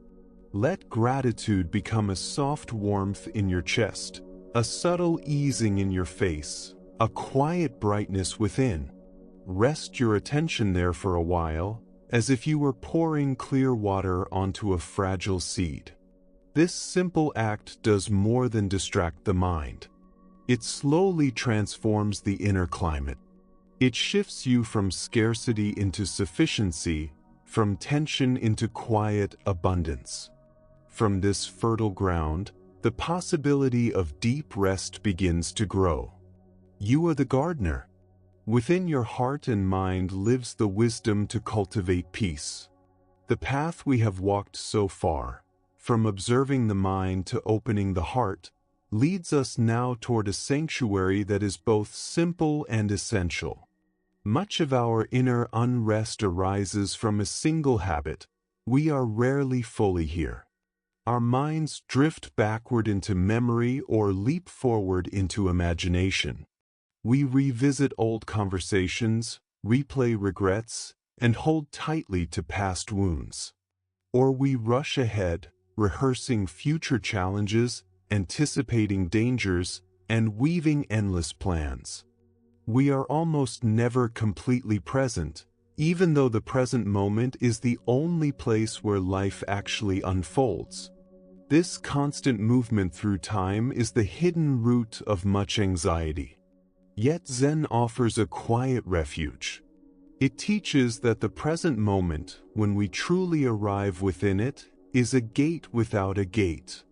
A: Let gratitude become a soft warmth in your chest, a subtle easing in your face, a quiet brightness within. Rest your attention there for a while, as if you were pouring clear water onto a fragile seed. This simple act does more than distract the mind. It slowly transforms the inner climate. It shifts you from scarcity into sufficiency, from tension into quiet abundance. From this fertile ground, the possibility of deep rest begins to grow. You are the gardener. Within your heart and mind lives the wisdom to cultivate peace. The path we have walked so far, from observing the mind to opening the heart, leads us now toward a sanctuary that is both simple and essential. Much of our inner unrest arises from a single habit: we are rarely fully here. Our minds drift backward into memory or leap forward into imagination. We revisit old conversations, replay regrets, and hold tightly to past wounds. Or we rush ahead, rehearsing future challenges, anticipating dangers, and weaving endless plans. We are almost never completely present, even though the present moment is the only place where life actually unfolds. This constant movement through time is the hidden root of much anxiety. Yet Zen offers a quiet refuge. It teaches that the present moment, when we truly arrive within it, is a gate without a gate,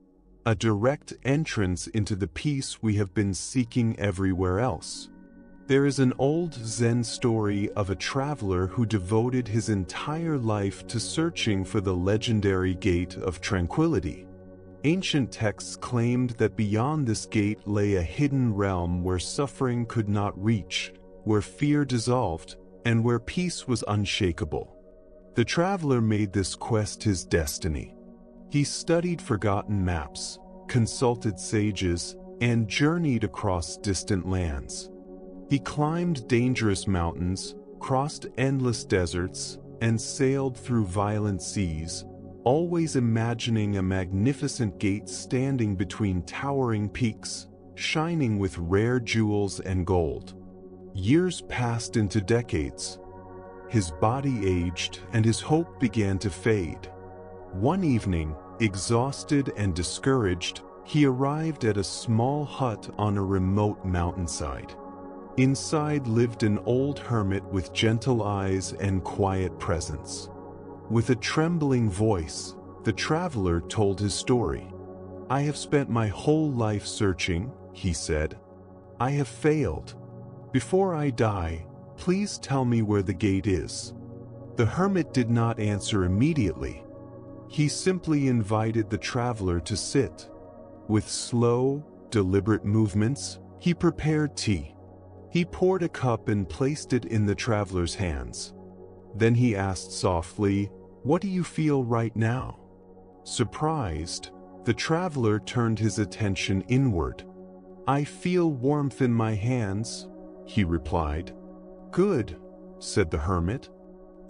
A: a direct entrance into the peace we have been seeking everywhere else. There is an old Zen story of a traveler who devoted his entire life to searching for the legendary gate of tranquility. Ancient texts claimed that beyond this gate lay a hidden realm where suffering could not reach, where fear dissolved, and where peace was unshakable. The traveler made this quest his destiny. He studied forgotten maps, consulted sages, and journeyed across distant lands. He climbed dangerous mountains, crossed endless deserts, and sailed through violent seas, always imagining a magnificent gate standing between towering peaks, shining with rare jewels and gold. Years passed into decades. His body aged and his hope began to fade. One evening, exhausted and discouraged, he arrived at a small hut on a remote mountainside. Inside lived an old hermit with gentle eyes and quiet presence. With a trembling voice, the traveler told his story. "I have spent my whole life searching," he said. "I have failed. Before I die, please tell me where the gate is." The hermit did not answer immediately. He simply invited the traveler to sit. With slow, deliberate movements, he prepared tea. He poured a cup and placed it in the traveler's hands. Then he asked softly, "What do you feel right now?" Surprised, the traveler turned his attention inward. "I feel warmth in my hands," he replied. "Good," said the hermit.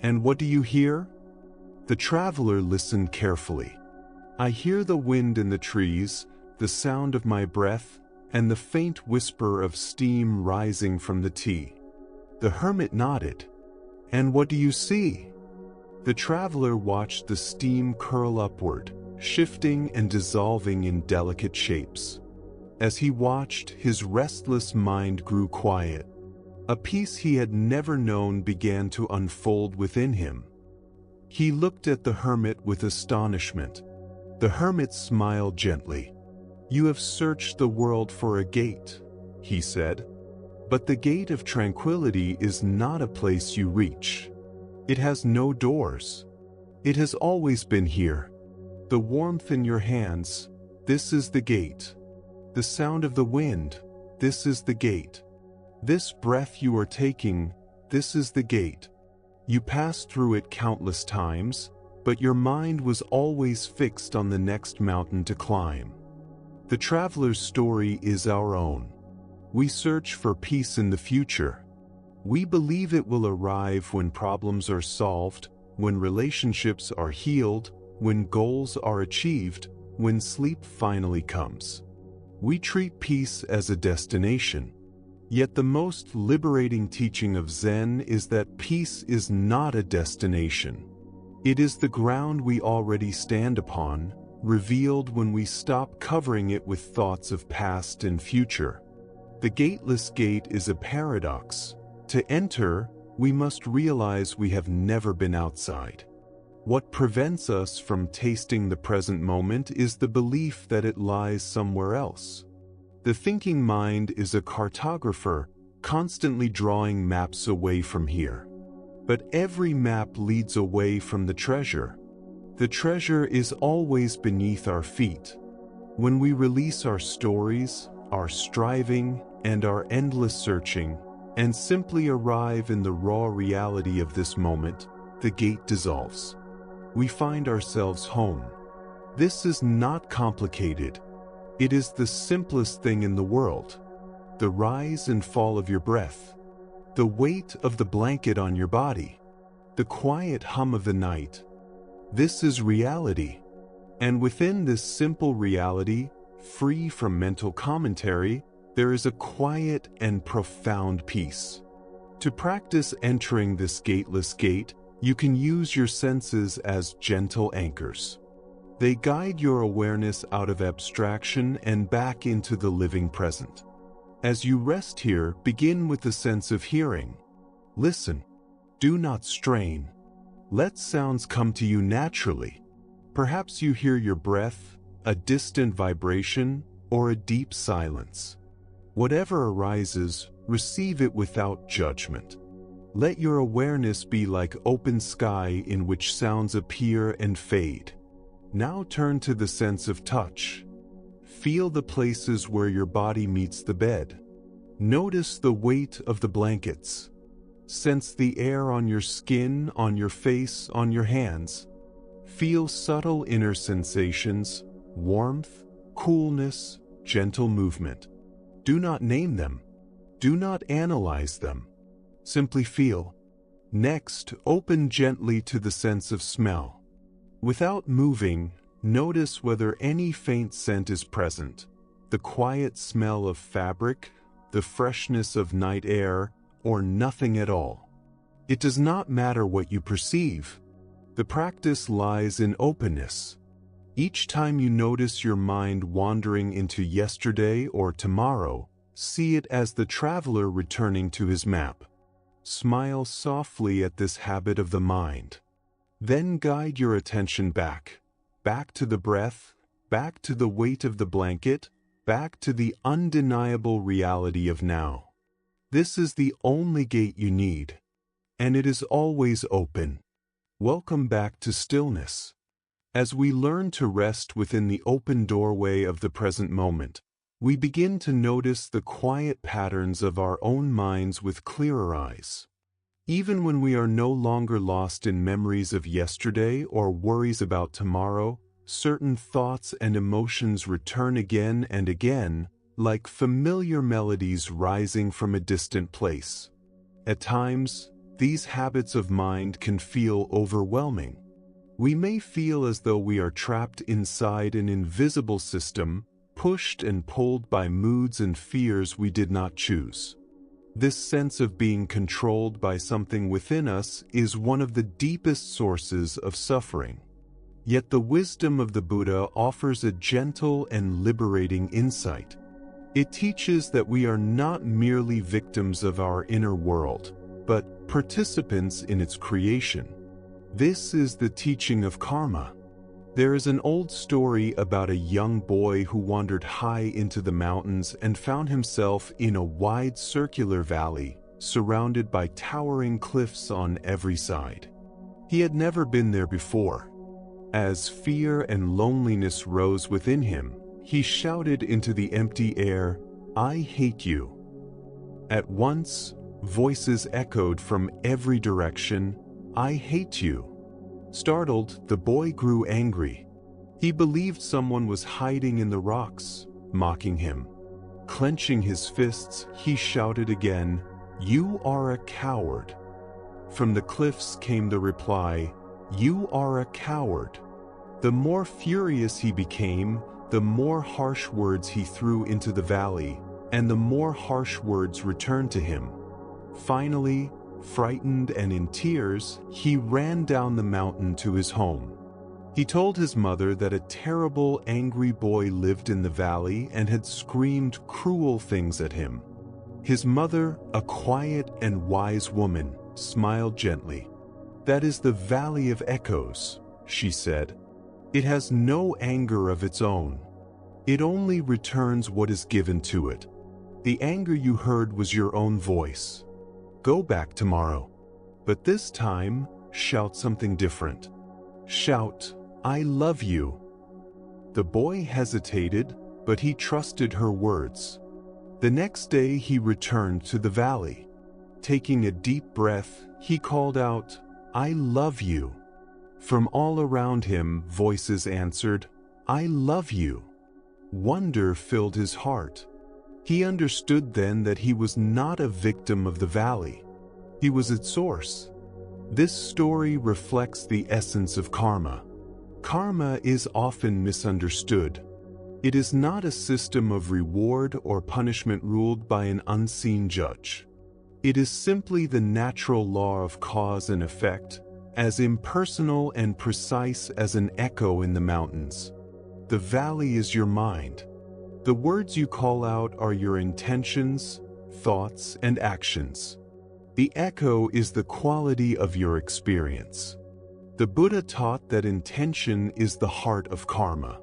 A: "And what do you hear?" The traveler listened carefully. "I hear the wind in the trees, the sound of my breath, and the faint whisper of steam rising from the tea." The hermit nodded. "And what do you see?" The traveler watched the steam curl upward, shifting and dissolving in delicate shapes. As he watched, his restless mind grew quiet. A peace he had never known began to unfold within him. He looked at the hermit with astonishment. The hermit smiled gently. "You have searched the world for a gate," he said. "But the gate of tranquility is not a place you reach. It has no doors. It has always been here. The warmth in your hands, this is the gate. The sound of the wind, this is the gate. This breath you are taking, this is the gate. You passed through it countless times, but your mind was always fixed on the next mountain to climb." The traveler's story is our own. We search for peace in the future. We believe it will arrive when problems are solved, when relationships are healed, when goals are achieved, when sleep finally comes. We treat peace as a destination. Yet the most liberating teaching of Zen is that peace is not a destination. It is the ground we already stand upon, revealed when we stop covering it with thoughts of past and future. The gateless gate is a paradox. To enter, we must realize we have never been outside. What prevents us from tasting the present moment is the belief that it lies somewhere else. The thinking mind is a cartographer, constantly drawing maps away from here. But every map leads away from the treasure. The treasure is always beneath our feet. When we release our stories, our striving, and our endless searching, and simply arrive in the raw reality of this moment, the gate dissolves. We find ourselves home. This is not complicated. It is the simplest thing in the world. The rise and fall of your breath, the weight of the blanket on your body, the quiet hum of the night. This is reality. And within this simple reality, free from mental commentary, there is a quiet and profound peace. To practice entering this gateless gate, you can use your senses as gentle anchors. They guide your awareness out of abstraction and back into the living present. As you rest here, begin with the sense of hearing. Listen. Do not strain. Let sounds come to you naturally. Perhaps you hear your breath, a distant vibration, or a deep silence. Whatever arises, receive it without judgment. Let your awareness be like open sky in which sounds appear and fade. Now turn to the sense of touch. Feel the places where your body meets the bed. Notice the weight of the blankets. Sense the air on your skin, on your face, on your hands. Feel subtle inner sensations, warmth, coolness, gentle movement. Do not name them. Do not analyze them. Simply feel. Next, open gently to the sense of smell. Without moving, notice whether any faint scent is present. The quiet smell of fabric, the freshness of night air, or nothing at all. It does not matter what you perceive. The practice lies in openness. Each time you notice your mind wandering into yesterday or tomorrow, see it as the traveler returning to his map. Smile softly at this habit of the mind. Then guide your attention back to the breath, back to the weight of the blanket, back to the undeniable reality of now. This is the only gate you need, and it is always open. Welcome back to stillness. As we learn to rest within the open doorway of the present moment, we begin to notice the quiet patterns of our own minds with clearer eyes. Even when we are no longer lost in memories of yesterday or worries about tomorrow, certain thoughts and emotions return again and again, like familiar melodies rising from a distant place. At times, these habits of mind can feel overwhelming. We may feel as though we are trapped inside an invisible system, pushed and pulled by moods and fears we did not choose. This sense of being controlled by something within us is one of the deepest sources of suffering. Yet the wisdom of the Buddha offers a gentle and liberating insight. It teaches that we are not merely victims of our inner world, but participants in its creation. This is the teaching of karma. There is an old story about a young boy who wandered high into the mountains and found himself in a wide circular valley, surrounded by towering cliffs on every side. He had never been there before. As fear and loneliness rose within him, he shouted into the empty air, "I hate you." At once, voices echoed from every direction, "I hate you." Startled, the boy grew angry. He believed someone was hiding in the rocks, mocking him. Clenching his fists, he shouted again, "You are a coward." From the cliffs came the reply, "You are a coward." The more furious he became, the more harsh words he threw into the valley, and the more harsh words returned to him. Finally, frightened and in tears, he ran down the mountain to his home. He told his mother that a terrible, angry boy lived in the valley and had screamed cruel things at him. His mother, a quiet and wise woman, smiled gently. "That is the Valley of Echoes," she said. "It has no anger of its own. It only returns what is given to it. The anger you heard was your own voice. Go back tomorrow. But this time, shout something different. Shout, 'I love you.'" The boy hesitated, but he trusted her words. The next day he returned to the valley. Taking a deep breath, he called out, "I love you." From all around him, voices answered, "I love you." Wonder filled his heart. He understood then that he was not a victim of the valley. He was its source. This story reflects the essence of karma. Karma is often misunderstood. It is not a system of reward or punishment ruled by an unseen judge. It is simply the natural law of cause and effect, as impersonal and precise as an echo in the mountains. The valley is your mind. The words you call out are your intentions, thoughts, and actions. The echo is the quality of your experience. The Buddha taught that intention is the heart of karma.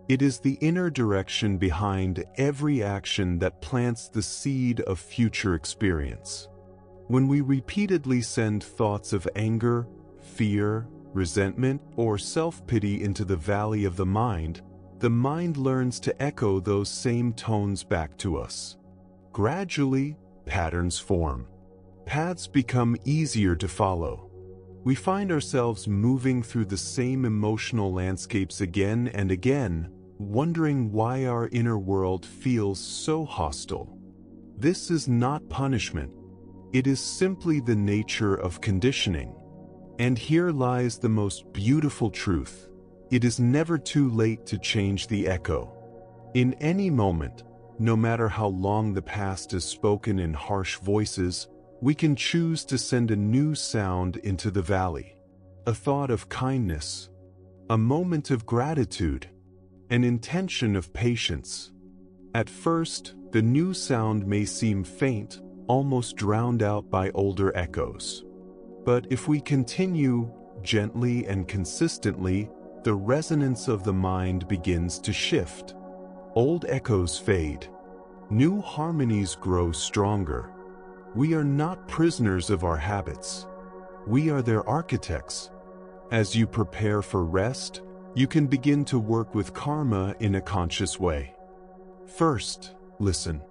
A: It is the inner direction behind every action that plants the seed of future experience. When we repeatedly send thoughts of anger, fear, resentment, or self-pity into the valley of the mind learns to echo those same tones back to us. Gradually, patterns form. Paths become easier to follow. We find ourselves moving through the same emotional landscapes again and again, wondering why our inner world feels so hostile. This is not punishment. It is simply the nature of conditioning. And here lies the most beautiful truth. It is never too late to change the echo. In any moment, no matter how long the past is spoken in harsh voices, we can choose to send a new sound into the valley. A thought of kindness, a moment of gratitude, an intention of patience. At first, the new sound may seem faint, almost drowned out by older echoes. But if we continue, gently and consistently, the resonance of the mind begins to shift. Old echoes fade. New harmonies grow stronger. We are not prisoners of our habits. We are their architects. As you prepare for rest, you can begin to work with karma in a conscious way. First, listen.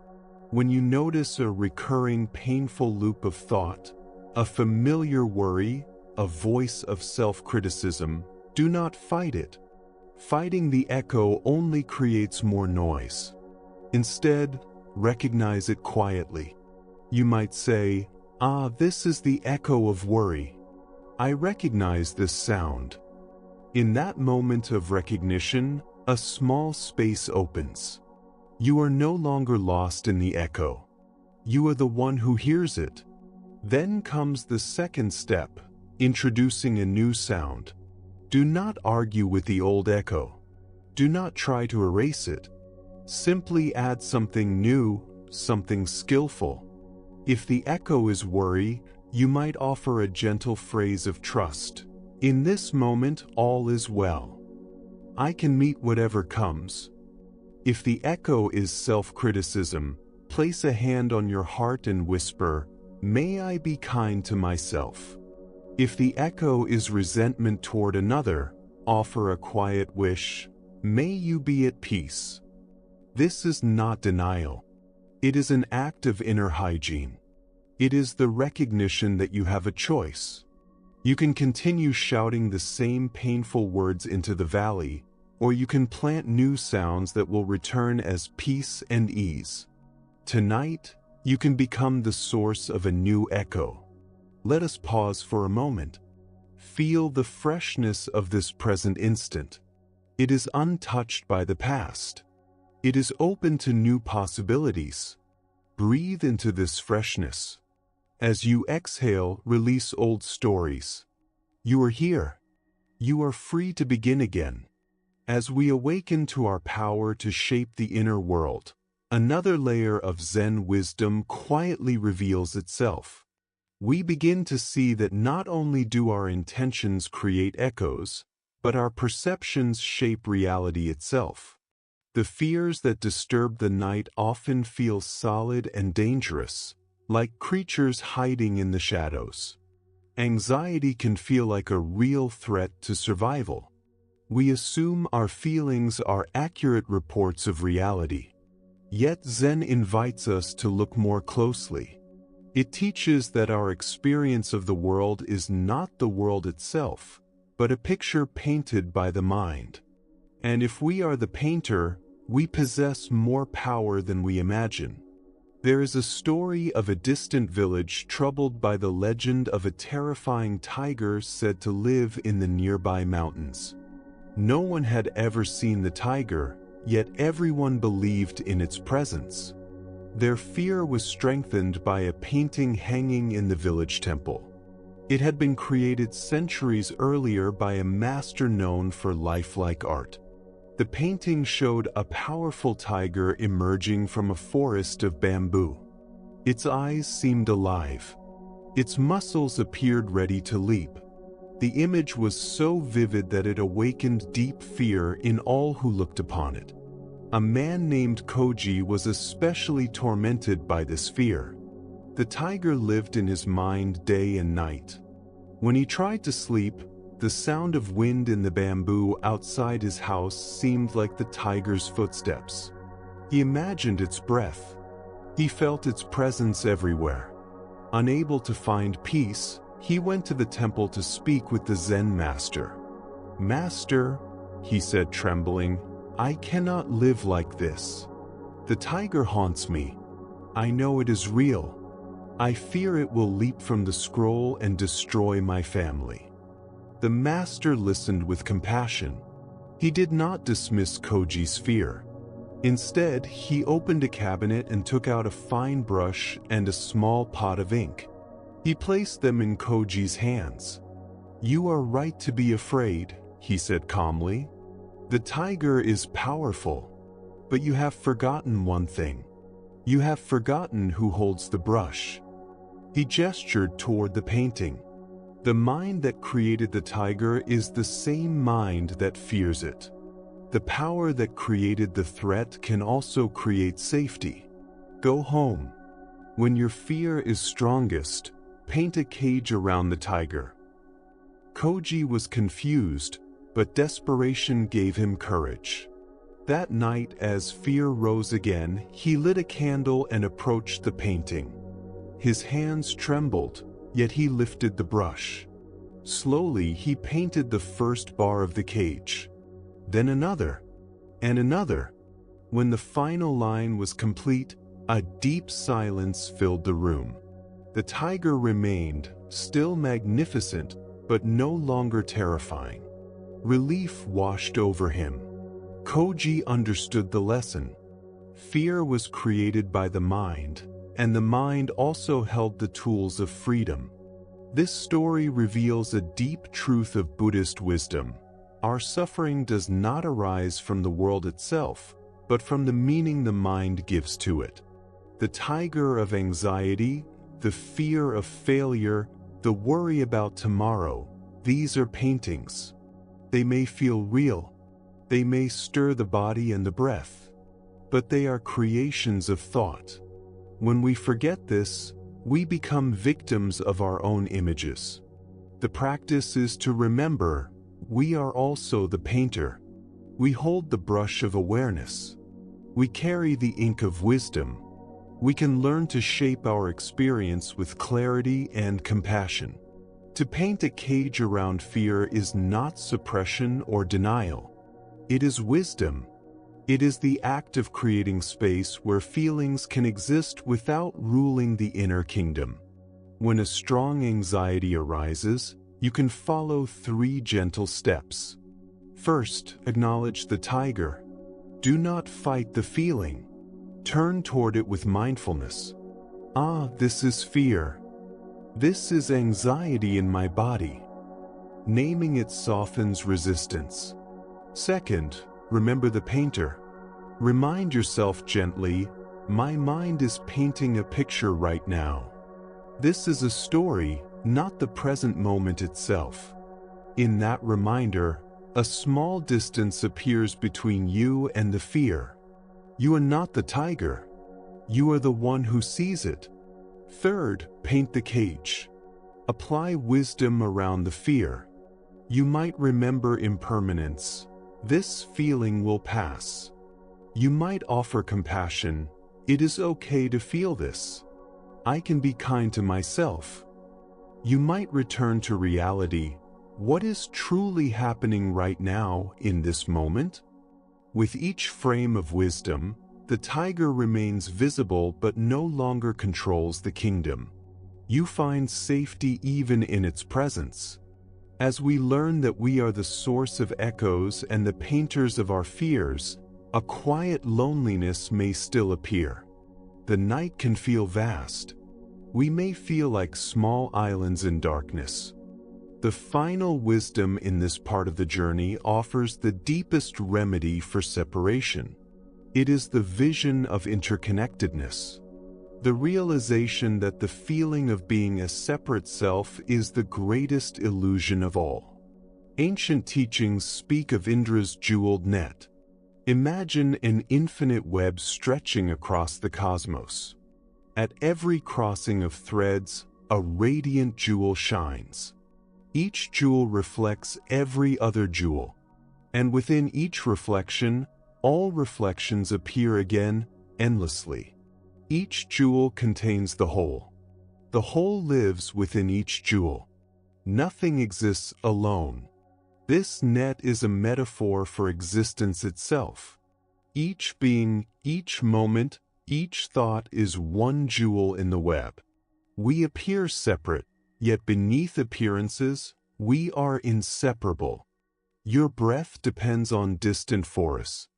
A: When you notice a recurring painful loop of thought, a familiar worry, a voice of self-criticism, do not fight it. Fighting the echo only creates more noise. Instead, recognize it quietly. You might say, this is the echo of worry. I recognize this sound. In that moment of recognition, a small space opens. You are no longer lost in the echo. You are the one who hears it. Then comes the second step, introducing a new sound. Do not argue with the old echo. Do not try to erase it. Simply add something new, something skillful. If the echo is worry, you might offer a gentle phrase of trust. In this moment, all is well. I can meet whatever comes. If the echo is self-criticism, place a hand on your heart and whisper, "May I be kind to myself." If the echo is resentment toward another, offer a quiet wish, "May you be at peace." This is not denial. It is an act of inner hygiene. It is the recognition that you have a choice. You can continue shouting the same painful words into the valley, or you can plant new sounds that will return as peace and ease. Tonight, you can become the source of a new echo. Let us pause for a moment. Feel the freshness of this present instant. It is untouched by the past. It is open to new possibilities. Breathe into this freshness. As you exhale, release old stories. You are here. You are free to begin again. As we awaken to our power to shape the inner world, another layer of Zen wisdom quietly reveals itself. We begin to see that not only do our intentions create echoes, but our perceptions shape reality itself. The fears that disturb the night often feel solid and dangerous, like creatures hiding in the shadows. Anxiety can feel like a real threat to survival. We assume our feelings are accurate reports of reality. Yet Zen invites us to look more closely. It teaches that our experience of the world is not the world itself, but a picture painted by the mind. And if we are the painter, we possess more power than we imagine. There is a story of a distant village troubled by the legend of a terrifying tiger said to live in the nearby mountains. No one had ever seen the tiger, yet everyone believed in its presence. Their fear was strengthened by a painting hanging in the village temple. It had been created centuries earlier by a master known for lifelike art. The painting showed a powerful tiger emerging from a forest of bamboo. Its eyes seemed alive. Its muscles appeared ready to leap. The image was so vivid that it awakened deep fear in all who looked upon it. A man named Koji was especially tormented by this fear. The tiger lived in his mind day and night. When he tried to sleep, the sound of wind in the bamboo outside his house seemed like the tiger's footsteps. He imagined its breath. He felt its presence everywhere. Unable to find peace, he went to the temple to speak with the Zen master. "Master," he said trembling, "I cannot live like this. The tiger haunts me. I know it is real. I fear it will leap from the scroll and destroy my family." The master listened with compassion. He did not dismiss Koji's fear. Instead, he opened a cabinet and took out a fine brush and a small pot of ink. He placed them in Koji's hands. "You are right to be afraid," he said calmly. "The tiger is powerful, but you have forgotten one thing. You have forgotten who holds the brush." He gestured toward the painting. The mind that created the tiger is the same mind that fears it. The power that created the threat can also create safety. Go home. When your fear is strongest, paint a cage around the tiger. Koji was confused, but desperation gave him courage. That night, as fear rose again, he lit a candle and approached the painting. His hands trembled, yet he lifted the brush. Slowly, he painted the first bar of the cage. Then another, and another. When the final line was complete, a deep silence filled the room. The tiger remained, still magnificent, but no longer terrifying. Relief washed over him. Koji understood the lesson. Fear was created by the mind, and the mind also held the tools of freedom. This story reveals a deep truth of Buddhist wisdom. Our suffering does not arise from the world itself, but from the meaning the mind gives to it. The tiger of anxiety, the fear of failure, the worry about tomorrow, these are paintings. They may feel real. They may stir the body and the breath. But they are creations of thought. When we forget this, we become victims of our own images. The practice is to remember, we are also the painter. We hold the brush of awareness. We carry the ink of wisdom. We can learn to shape our experience with clarity and compassion. To paint a cage around fear is not suppression or denial. It is wisdom. It is the act of creating space where feelings can exist without ruling the inner kingdom. When a strong anxiety arises, you can follow 3 gentle steps. First, acknowledge the tiger. Do not fight the feeling. Turn toward it with mindfulness. Ah, this is fear. This is anxiety in my body. Naming it softens resistance. Second, remember the painter. Remind yourself gently, my mind is painting a picture right now. This is a story, not the present moment itself. In that reminder, a small distance appears between you and the fear. You are not the tiger. You are the one who sees it. Third, paint the cage. Apply wisdom around the fear. You might remember impermanence. This feeling will pass. You might offer compassion. It is okay to feel this. I can be kind to myself. You might return to reality. What is truly happening right now in this moment? With each frame of wisdom, the tiger remains visible but no longer controls the kingdom. You find safety even in its presence. As we learn that we are the source of echoes and the painters of our fears, a quiet loneliness may still appear. The night can feel vast. We may feel like small islands in darkness. The final wisdom in this part of the journey offers the deepest remedy for separation. It is the vision of interconnectedness. The realization that the feeling of being a separate self is the greatest illusion of all. Ancient teachings speak of Indra's jeweled net. Imagine an infinite web stretching across the cosmos. At every crossing of threads, a radiant jewel shines. Each jewel reflects every other jewel, and within each reflection, all reflections appear again, endlessly. Each jewel contains the whole. The whole lives within each jewel. Nothing exists alone. This net is a metaphor for existence itself. Each being, each moment, each thought is one jewel in the web. We appear separate, yet beneath appearances, we are inseparable. Your breath depends on distant forests.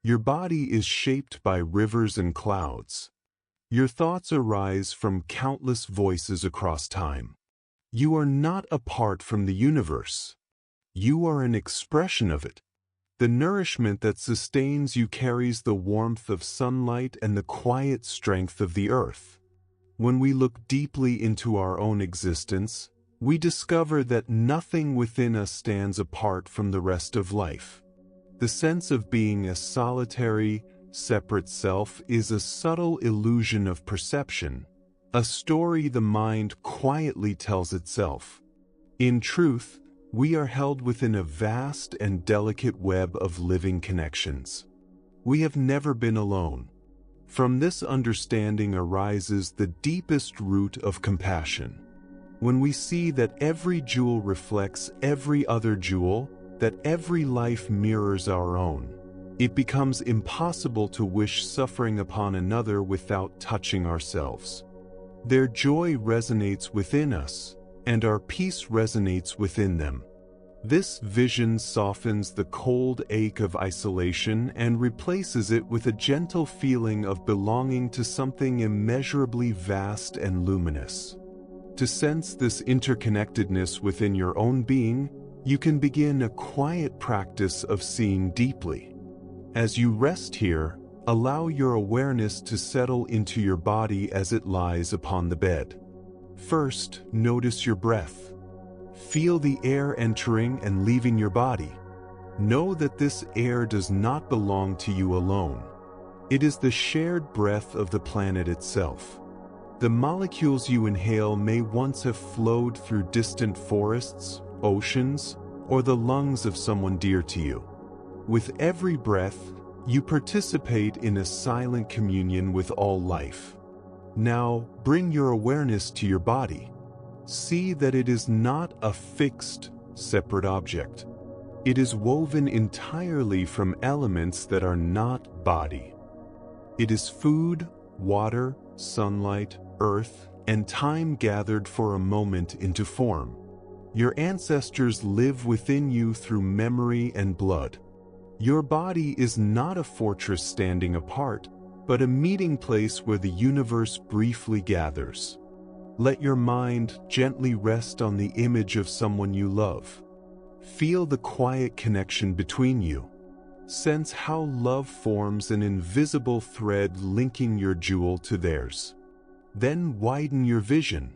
A: Your body is shaped by rivers and clouds. Your thoughts arise from countless voices across time. You are not apart from the universe. You are an expression of it. The nourishment that sustains you carries the warmth of sunlight and the quiet strength of the earth. When we look deeply into our own existence, we discover that nothing within us stands apart from the rest of life. The sense of being a solitary, separate self is a subtle illusion of perception, a story the mind quietly tells itself. In truth, we are held within a vast and delicate web of living connections. We have never been alone. From this understanding arises the deepest root of compassion. When we see that every jewel reflects every other jewel, that every life mirrors our own, it becomes impossible to wish suffering upon another without touching ourselves. Their joy resonates within us, and our peace resonates within them. This vision softens the cold ache of isolation and replaces it with a gentle feeling of belonging to something immeasurably vast and luminous. To sense this interconnectedness within your own being, you can begin a quiet practice of seeing deeply. As you rest here, allow your awareness to settle into your body as it lies upon the bed. First, notice your breath. Feel the air entering and leaving your body. Know that this air does not belong to you alone. It is the shared breath of the planet itself. The molecules you inhale may once have flowed through distant forests, oceans, or the lungs of someone dear to you. With every breath, you participate in a silent communion with all life. Now, bring your awareness to your body. See that it is not a fixed, separate object. It is woven entirely from elements that are not body. It is food, water, sunlight, earth, and time gathered for a moment into form. Your ancestors live within you through memory and blood. Your body is not a fortress standing apart, but a meeting place where the universe briefly gathers. Let your mind gently rest on the image of someone you love. Feel the quiet connection between you. Sense how love forms an invisible thread linking your jewel to theirs. Then widen your vision.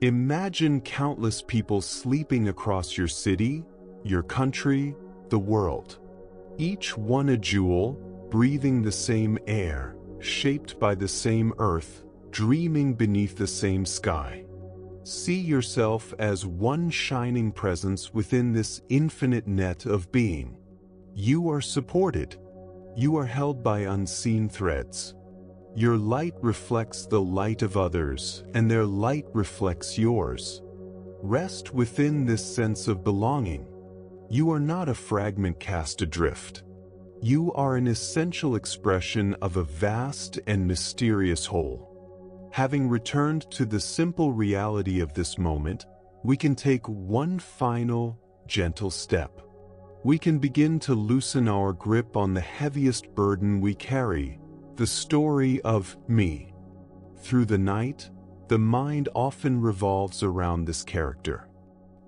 A: Imagine countless people sleeping across your city, your country, the world. Each one a jewel, breathing the same air, shaped by the same earth, dreaming beneath the same sky. See yourself as one shining presence within this infinite net of being. You are supported. You are held by unseen threads. Your light reflects the light of others, and their light reflects yours. Rest within this sense of belonging. You are not a fragment cast adrift. You are an essential expression of a vast and mysterious whole. Having returned to the simple reality of this moment, we can take one final, gentle step. We can begin to loosen our grip on the heaviest burden we carry, the story of me. Through the night, the mind often revolves around this character.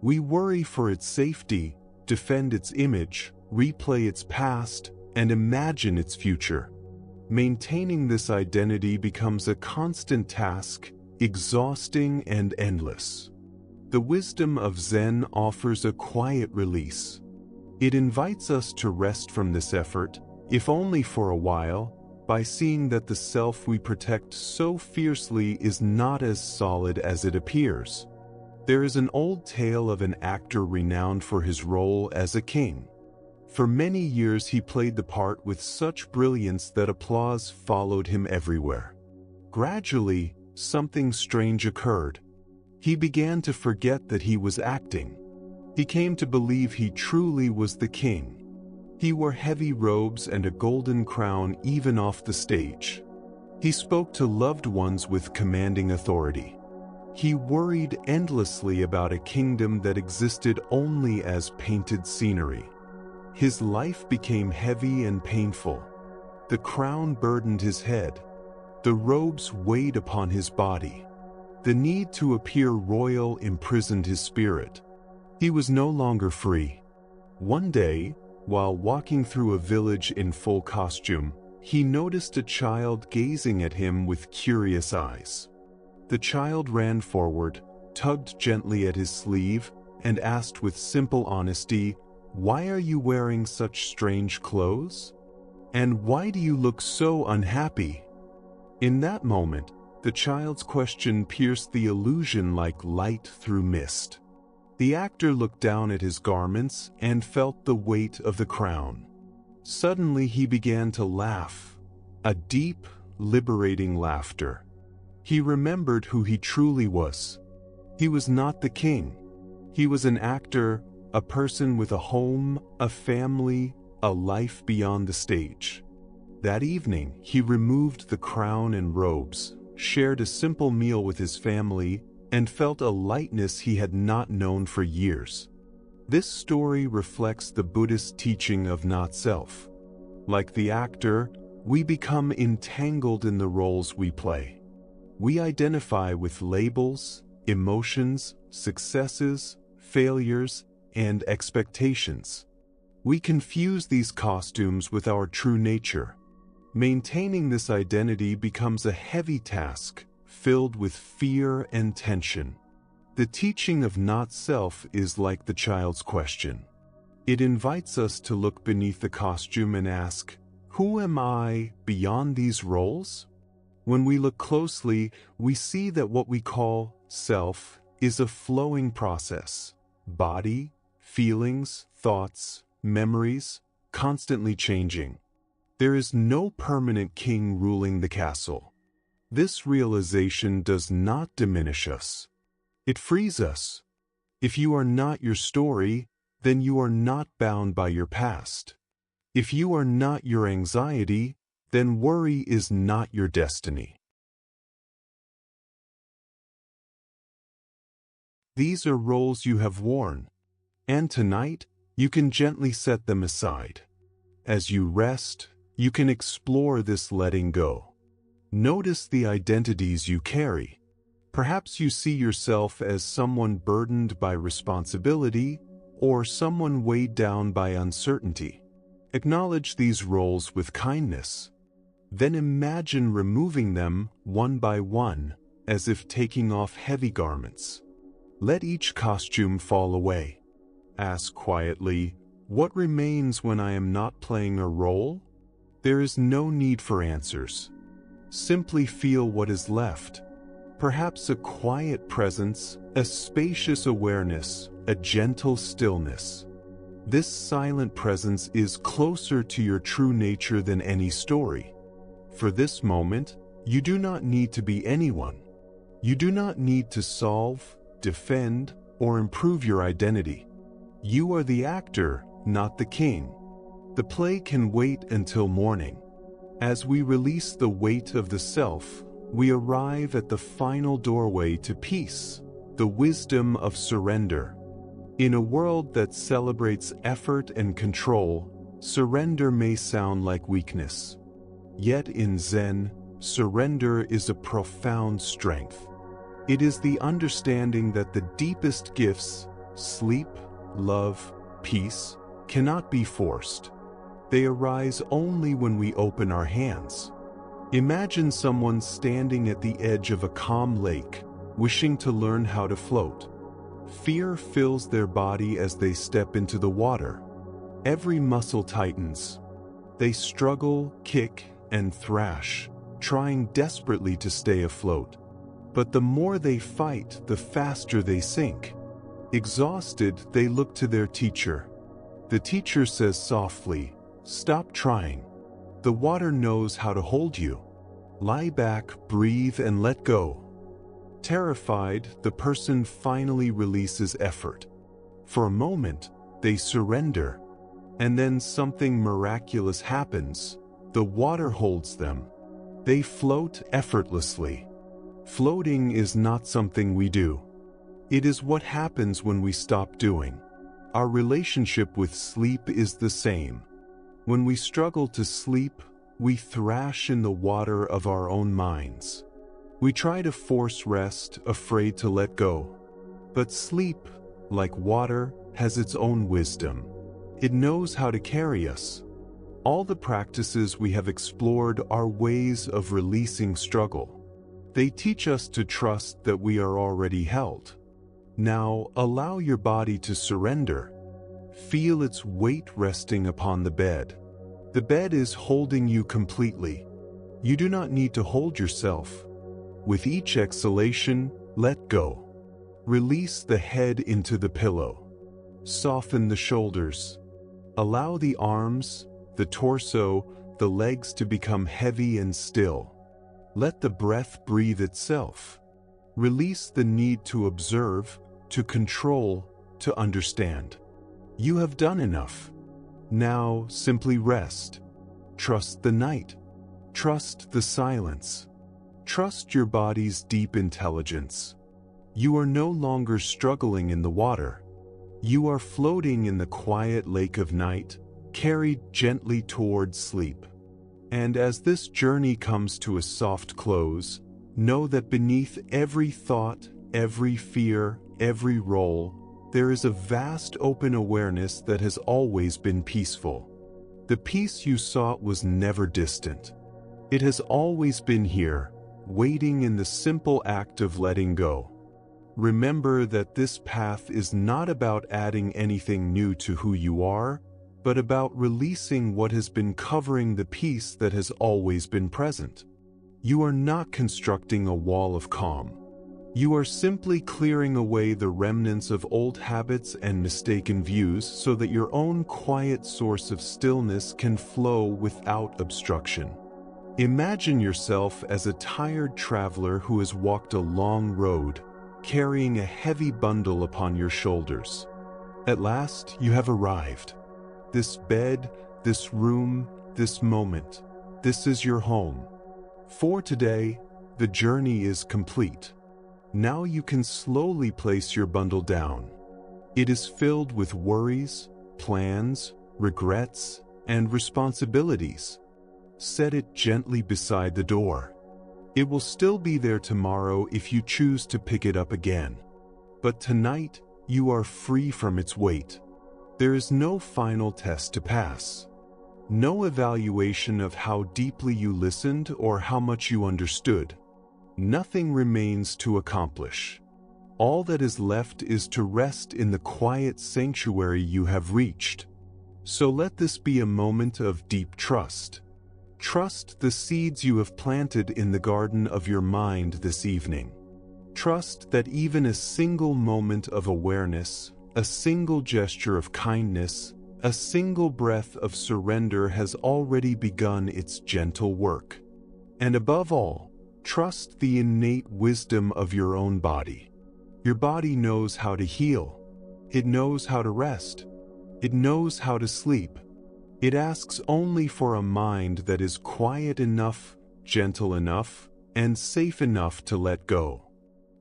A: We worry for its safety, defend its image, replay its past, and imagine its future. Maintaining this identity becomes a constant task, exhausting and endless. The wisdom of Zen offers a quiet release. It invites us to rest from this effort, if only for a while, by seeing that the self we protect so fiercely is not as solid as it appears. There is an old tale of an actor renowned for his role as a king. For many years he played the part with such brilliance that applause followed him everywhere. Gradually, something strange occurred. He began to forget that he was acting. He came to believe he truly was the king. He wore heavy robes and a golden crown even off the stage. He spoke to loved ones with commanding authority. He worried endlessly about a kingdom that existed only as painted scenery. His life became heavy and painful. The crown burdened his head. The robes weighed upon his body. The need to appear royal imprisoned his spirit. He was no longer free. One day, while walking through a village in full costume, he noticed a child gazing at him with curious eyes. The child ran forward, tugged gently at his sleeve, and asked with simple honesty, "Why are you wearing such strange clothes? And why do you look so unhappy?" In that moment, the child's question pierced the illusion like light through mist. The actor looked down at his garments and felt the weight of the crown. Suddenly he began to laugh, a deep, liberating laughter. He remembered who he truly was. He was not the king. He was an actor, a person with a home, a family, a life beyond the stage. That evening, he removed the crown and robes, shared a simple meal with his family, and felt a lightness he had not known for years. This story reflects the Buddhist teaching of not-self. Like the actor, we become entangled in the roles we play. We identify with labels, emotions, successes, failures, and expectations. We confuse these costumes with our true nature. Maintaining this identity becomes a heavy task, filled with fear and tension. The teaching of not-self is like the child's question. It invites us to look beneath the costume and ask, who am I beyond these roles? When we look closely, we see that what we call self is a flowing process. Body, feelings, thoughts, memories, constantly changing. There is no permanent king ruling the castle. This realization does not diminish us. It frees us. If you are not your story, then you are not bound by your past. If you are not your anxiety, then worry is not your destiny. These are roles you have worn, and tonight you can gently set them aside. As you rest, you can explore this letting go. Notice the identities you carry. Perhaps you see yourself as someone burdened by responsibility or someone weighed down by uncertainty. Acknowledge these roles with kindness. Then imagine removing them one by one, as if taking off heavy garments. Let each costume fall away. Ask quietly, what remains when I am not playing a role? There is no need for answers. Simply feel what is left. Perhaps a quiet presence, a spacious awareness, a gentle stillness. This silent presence is closer to your true nature than any story. For this moment, you do not need to be anyone. You do not need to solve, defend, or improve your identity. You are the actor, not the king. The play can wait until morning. As we release the weight of the self, we arrive at the final doorway to peace, the wisdom of surrender. In a world that celebrates effort and control, surrender may sound like weakness. Yet in Zen, surrender is a profound strength. It is the understanding that the deepest gifts, sleep, love, peace, cannot be forced. They arise only when we open our hands. Imagine someone standing at the edge of a calm lake, wishing to learn how to float. Fear fills their body as they step into the water. Every muscle tightens. They struggle, kick, and thrash, trying desperately to stay afloat. But the more they fight, the faster they sink. Exhausted, they look to their teacher. The teacher says softly, "Stop trying. The water knows how to hold you. Lie back, breathe, and let go." Terrified, the person finally releases effort. For a moment, they surrender. And then something miraculous happens. The water holds them. They float effortlessly. Floating is not something we do. It is what happens when we stop doing. Our relationship with sleep is the same. When we struggle to sleep, we thrash in the water of our own minds. We try to force rest, afraid to let go. But sleep, like water, has its own wisdom. It knows how to carry us. All the practices we have explored are ways of releasing struggle. They teach us to trust that we are already held. Now, allow your body to surrender. Feel its weight resting upon the bed. The bed is holding you completely. You do not need to hold yourself. With each exhalation, let go. Release the head into the pillow. Soften the shoulders. Allow the arms, the torso, the legs to become heavy and still. Let the breath breathe itself. Release the need to observe, to control, to understand. You have done enough. Now simply rest. Trust the night. Trust the silence. Trust your body's deep intelligence. You are no longer struggling in the water. You are floating in the quiet lake of night, carried gently toward sleep. And as this journey comes to a soft close, know that beneath every thought, every fear, every roll, there is a vast open awareness that has always been peaceful. The peace you sought was never distant. It has always been here, waiting in the simple act of letting go. Remember that this path is not about adding anything new to who you are, but about releasing what has been covering the peace that has always been present. You are not constructing a wall of calm. You are simply clearing away the remnants of old habits and mistaken views so that your own quiet source of stillness can flow without obstruction. Imagine yourself as a tired traveler who has walked a long road, carrying a heavy bundle upon your shoulders. At last, you have arrived. This bed, this room, this moment, this is your home. For today, the journey is complete. Now you can slowly place your bundle down. It is filled with worries, plans, regrets, and responsibilities. Set it gently beside the door. It will still be there tomorrow if you choose to pick it up again. But tonight, you are free from its weight. There is no final test to pass. No evaluation of how deeply you listened or how much you understood. Nothing remains to accomplish. All that is left is to rest in the quiet sanctuary you have reached. So let this be a moment of deep trust. Trust the seeds you have planted in the garden of your mind this evening. Trust that even a single moment of awareness, a single gesture of kindness, a single breath of surrender has already begun its gentle work. And above all, trust the innate wisdom of your own body. Your body knows how to heal. It knows how to rest. It knows how to sleep. It asks only for a mind that is quiet enough, gentle enough, and safe enough to let go.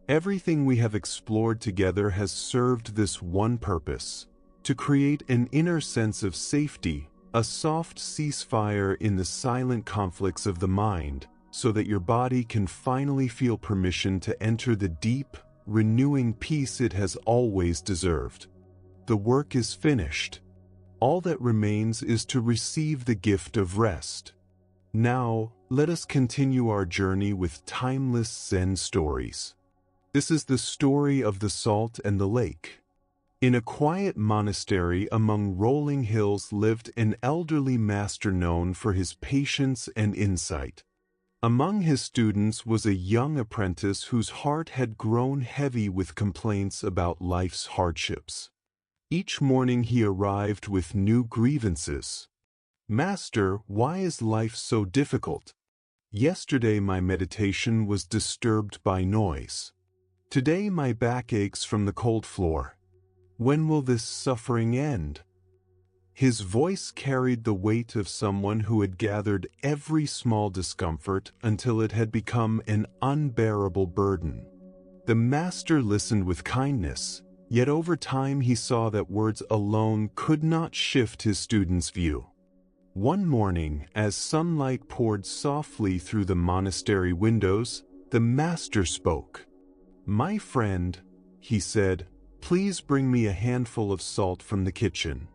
A: Everything we have explored together has served this one purpose: to create an inner sense of safety, a soft ceasefire in the silent conflicts of the mind, so that your body can finally feel permission to enter the deep, renewing peace it has always deserved. The work is finished. All that remains is to receive the gift of rest. Now, let us continue our journey with timeless Zen stories. This is the story of the salt and the lake. In a quiet monastery among rolling hills lived an elderly master known for his patience and insight. Among his students was a young apprentice whose heart had grown heavy with complaints about life's hardships. Each morning he arrived with new grievances. "Master, why is life so difficult? Yesterday my meditation was disturbed by noise. Today my back aches from the cold floor. When will this suffering end?" His voice carried the weight of someone who had gathered every small discomfort until it had become an unbearable burden. The master listened with kindness, yet over time he saw that words alone could not shift his student's view. One morning, as sunlight poured softly through the monastery windows, the master spoke. "My friend," he said, "please bring me a handful of salt from the kitchen."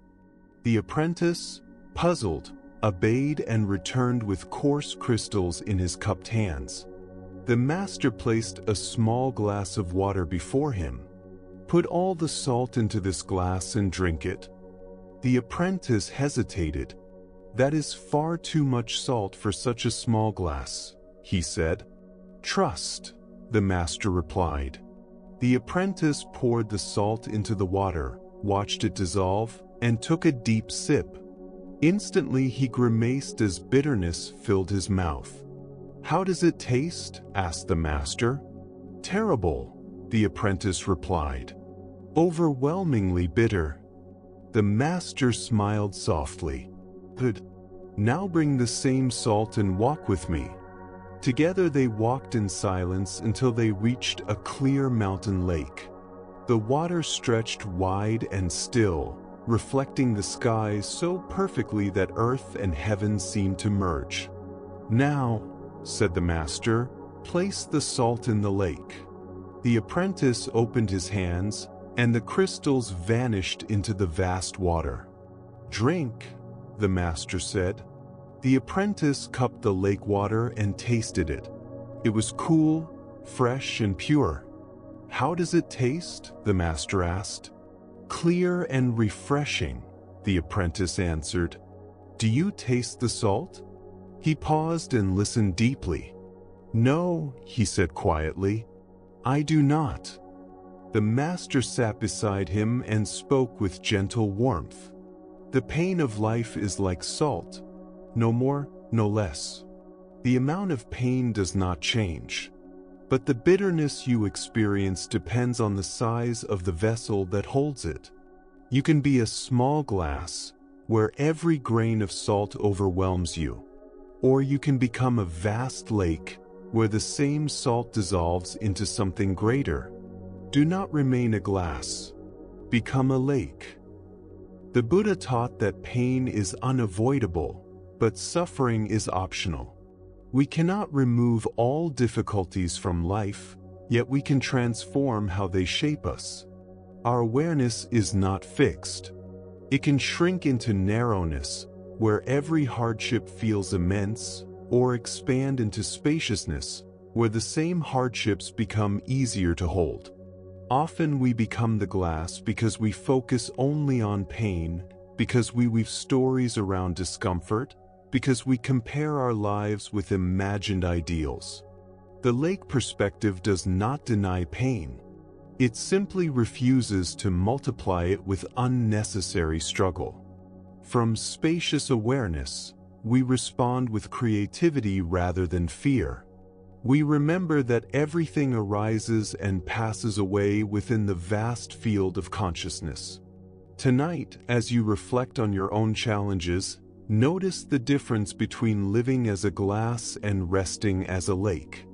A: The apprentice, puzzled, obeyed and returned with coarse crystals in his cupped hands. The master placed a small glass of water before him. "Put all the salt into this glass and drink it." The apprentice hesitated. "That is far too much salt for such a small glass," he said. "Trust," the master replied. The apprentice poured the salt into the water, watched it dissolve, and took a deep sip. Instantly he grimaced as bitterness filled his mouth. "How does it taste?" asked the master. "Terrible," the apprentice replied. "Overwhelmingly bitter." The master smiled softly. "Good. Now bring the same salt and walk with me." Together they walked in silence until they reached a clear mountain lake. The water stretched wide and still, reflecting the sky so perfectly that earth and heaven seemed to merge. "Now," said the master, "place the salt in the lake." The apprentice opened his hands, and the crystals vanished into the vast water. "Drink," the master said. The apprentice cupped the lake water and tasted it. It was cool, fresh, and pure. "How does it taste?" the master asked. "Clear and refreshing," the apprentice answered. "Do you taste the salt?" He paused and listened deeply. "No," he said quietly, "I do not." The master sat beside him and spoke with gentle warmth. "The pain of life is like salt. No more, no less. The amount of pain does not change. But the bitterness you experience depends on the size of the vessel that holds it. You can be a small glass, where every grain of salt overwhelms you. Or you can become a vast lake, where the same salt dissolves into something greater. Do not remain a glass. Become a lake." The Buddha taught that pain is unavoidable, but suffering is optional. We cannot remove all difficulties from life, yet we can transform how they shape us. Our awareness is not fixed. It can shrink into narrowness, where every hardship feels immense, or expand into spaciousness, where the same hardships become easier to hold. Often we become the glass because we focus only on pain, because we weave stories around discomfort, because we compare our lives with imagined ideals. The lake perspective does not deny pain. It simply refuses to multiply it with unnecessary struggle. From spacious awareness, we respond with creativity rather than fear. We remember that everything arises and passes away within the vast field of consciousness. Tonight, as you reflect on your own challenges, notice the difference between living as a glass and resting as a lake.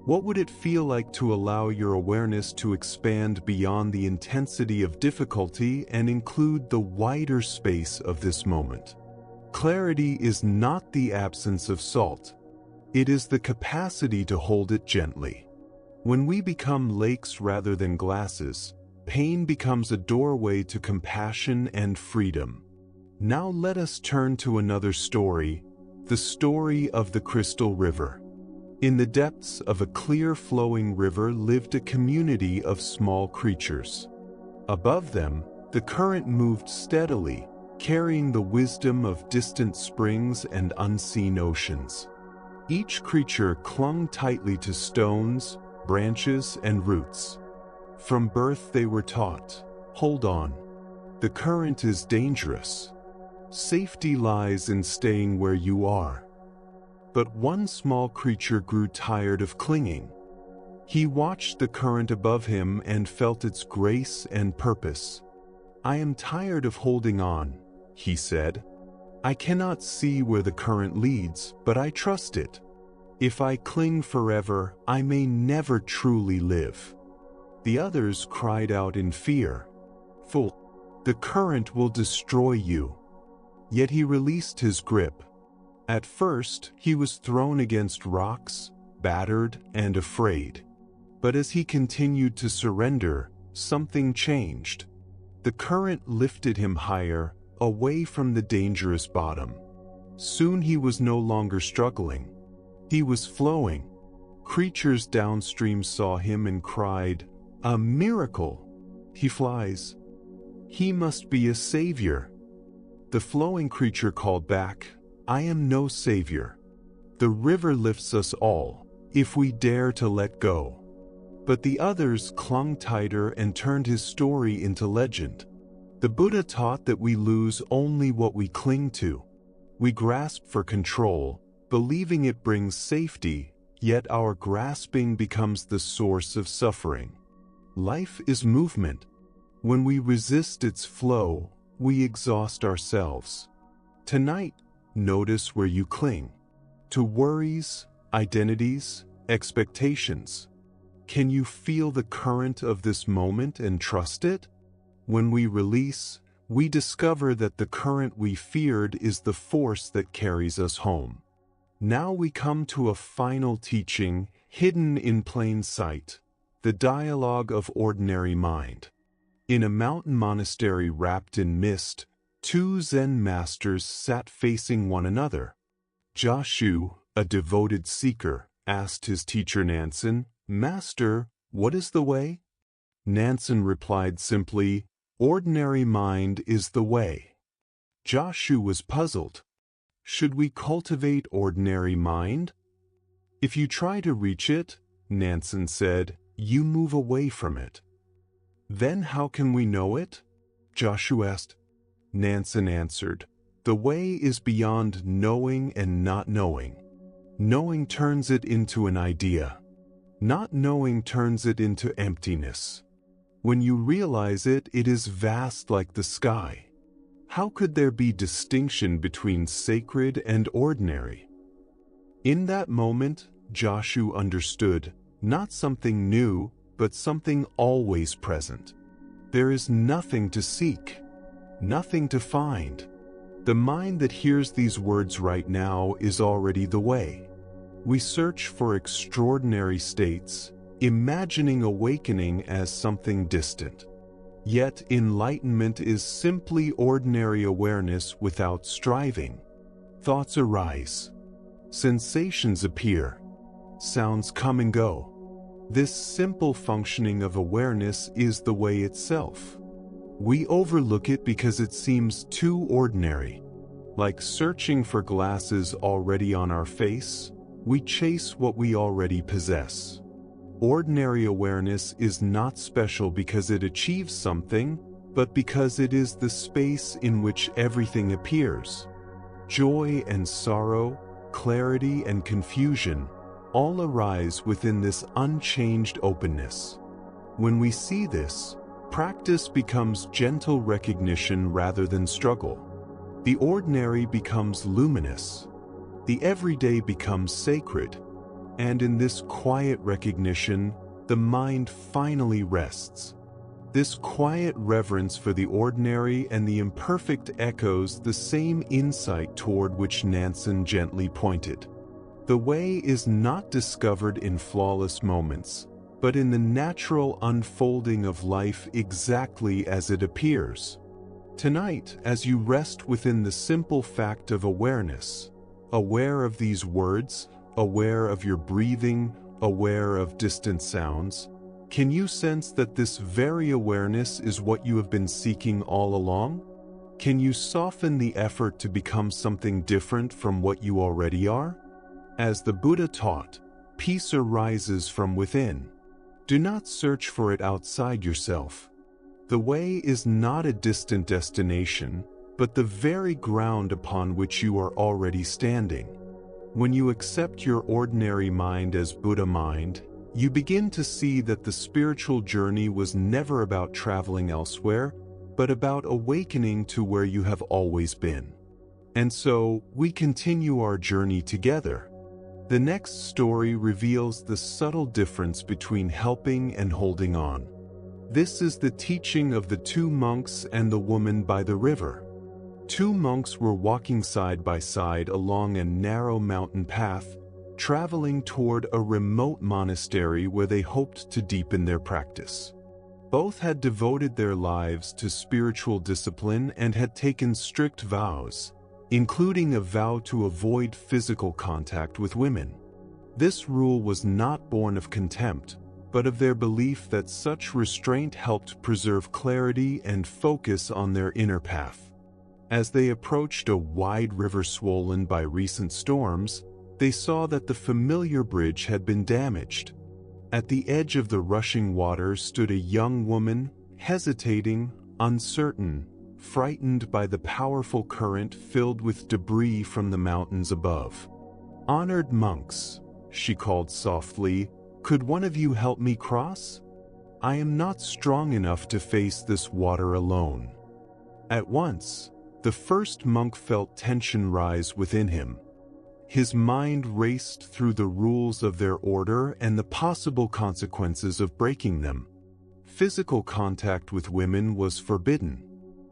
A: What would it feel like to allow your awareness to expand beyond the intensity of difficulty and include the wider space of this moment? Clarity is not the absence of salt. It is the capacity to hold it gently. When we become lakes rather than glasses, pain becomes a doorway to compassion and freedom. Now let us turn to another story, the story of the Crystal River. In the depths of a clear flowing river lived a community of small creatures. Above them, the current moved steadily, carrying the wisdom of distant springs and unseen oceans. Each creature clung tightly to stones, branches, and roots. From birth they were taught, hold on. The current is dangerous. Safety lies in staying where you are. But one small creature grew tired of clinging. He watched the current above him and felt its grace and purpose. I am tired of holding on, he said. I cannot see where the current leads, but I trust it. If I cling forever, I may never truly live. The others cried out in fear. Fool, the current will destroy you. Yet he released his grip. At first, he was thrown against rocks, battered and afraid. But as he continued to surrender, something changed. The current lifted him higher, away from the dangerous bottom. Soon he was no longer struggling. He was flowing. Creatures downstream saw him and cried, "A miracle! He flies. He must be a savior." The flowing creature called back, "I am no savior. The river lifts us all, if we dare to let go." But the others clung tighter and turned his story into legend. The Buddha taught that we lose only what we cling to. We grasp for control, believing it brings safety, yet our grasping becomes the source of suffering. Life is movement. When we resist its flow, we exhaust ourselves. Tonight, notice where you cling. To worries, identities, expectations. Can you feel the current of this moment and trust it? When we release, we discover that the current we feared is the force that carries us home. Now we come to a final teaching, hidden in plain sight, the dialogue of ordinary mind. In a mountain monastery wrapped in mist, two Zen masters sat facing one another. Jashu, a devoted seeker, asked his teacher Nansen, "Master, what is the way?" Nansen replied simply, "Ordinary mind is the way." Jashu was puzzled. Should we cultivate ordinary mind? If you try to reach it, Nansen said, you move away from it. Then how can we know it? Jashu asked. Nansen answered, the way is beyond knowing and not knowing. Knowing turns it into an idea. Not knowing turns it into emptiness. When you realize it, it is vast like the sky. How could there be distinction between sacred and ordinary? In that moment, Jashu understood, not something new, but something always present. There is nothing to seek, nothing to find. The mind that hears these words right now is already the way. We search for extraordinary states, imagining awakening as something distant. Yet enlightenment is simply ordinary awareness without striving. Thoughts arise. Sensations appear. Sounds come and go. This simple functioning of awareness is the way itself. We overlook it because it seems too ordinary. Like searching for glasses already on our face, we chase what we already possess. Ordinary awareness is not special because it achieves something, but because it is the space in which everything appears. Joy and sorrow, clarity and confusion, all arise within this unchanged openness. When we see this, practice becomes gentle recognition rather than struggle. The ordinary becomes luminous. The everyday becomes sacred. And in this quiet recognition, the mind finally rests. This quiet reverence for the ordinary and the imperfect echoes the same insight toward which Nansen gently pointed. The way is not discovered in flawless moments, but in the natural unfolding of life exactly as it appears. Tonight, as you rest within the simple fact of awareness, aware of these words, aware of your breathing, aware of distant sounds, can you sense that this very awareness is what you have been seeking all along? Can you soften the effort to become something different from what you already are? As the Buddha taught, peace arises from within. Do not search for it outside yourself. The way is not a distant destination, but the very ground upon which you are already standing. When you accept your ordinary mind as Buddha mind, you begin to see that the spiritual journey was never about traveling elsewhere, but about awakening to where you have always been. And so, we continue our journey together. The next story reveals the subtle difference between helping and holding on. This is the teaching of the two monks and the woman by the river. Two monks were walking side by side along a narrow mountain path, traveling toward a remote monastery where they hoped to deepen their practice. Both had devoted their lives to spiritual discipline and had taken strict vows, including a vow to avoid physical contact with women. This rule was not born of contempt, but of their belief that such restraint helped preserve clarity and focus on their inner path. As they approached a wide river swollen by recent storms, they saw that the familiar bridge had been damaged. At the edge of the rushing water stood a young woman, hesitating, uncertain, frightened by the powerful current filled with debris from the mountains above. "Honored monks," she called softly, "could one of you help me cross? I am not strong enough to face this water alone." At once, the first monk felt tension rise within him. His mind raced through the rules of their order and the possible consequences of breaking them. Physical contact with women was forbidden.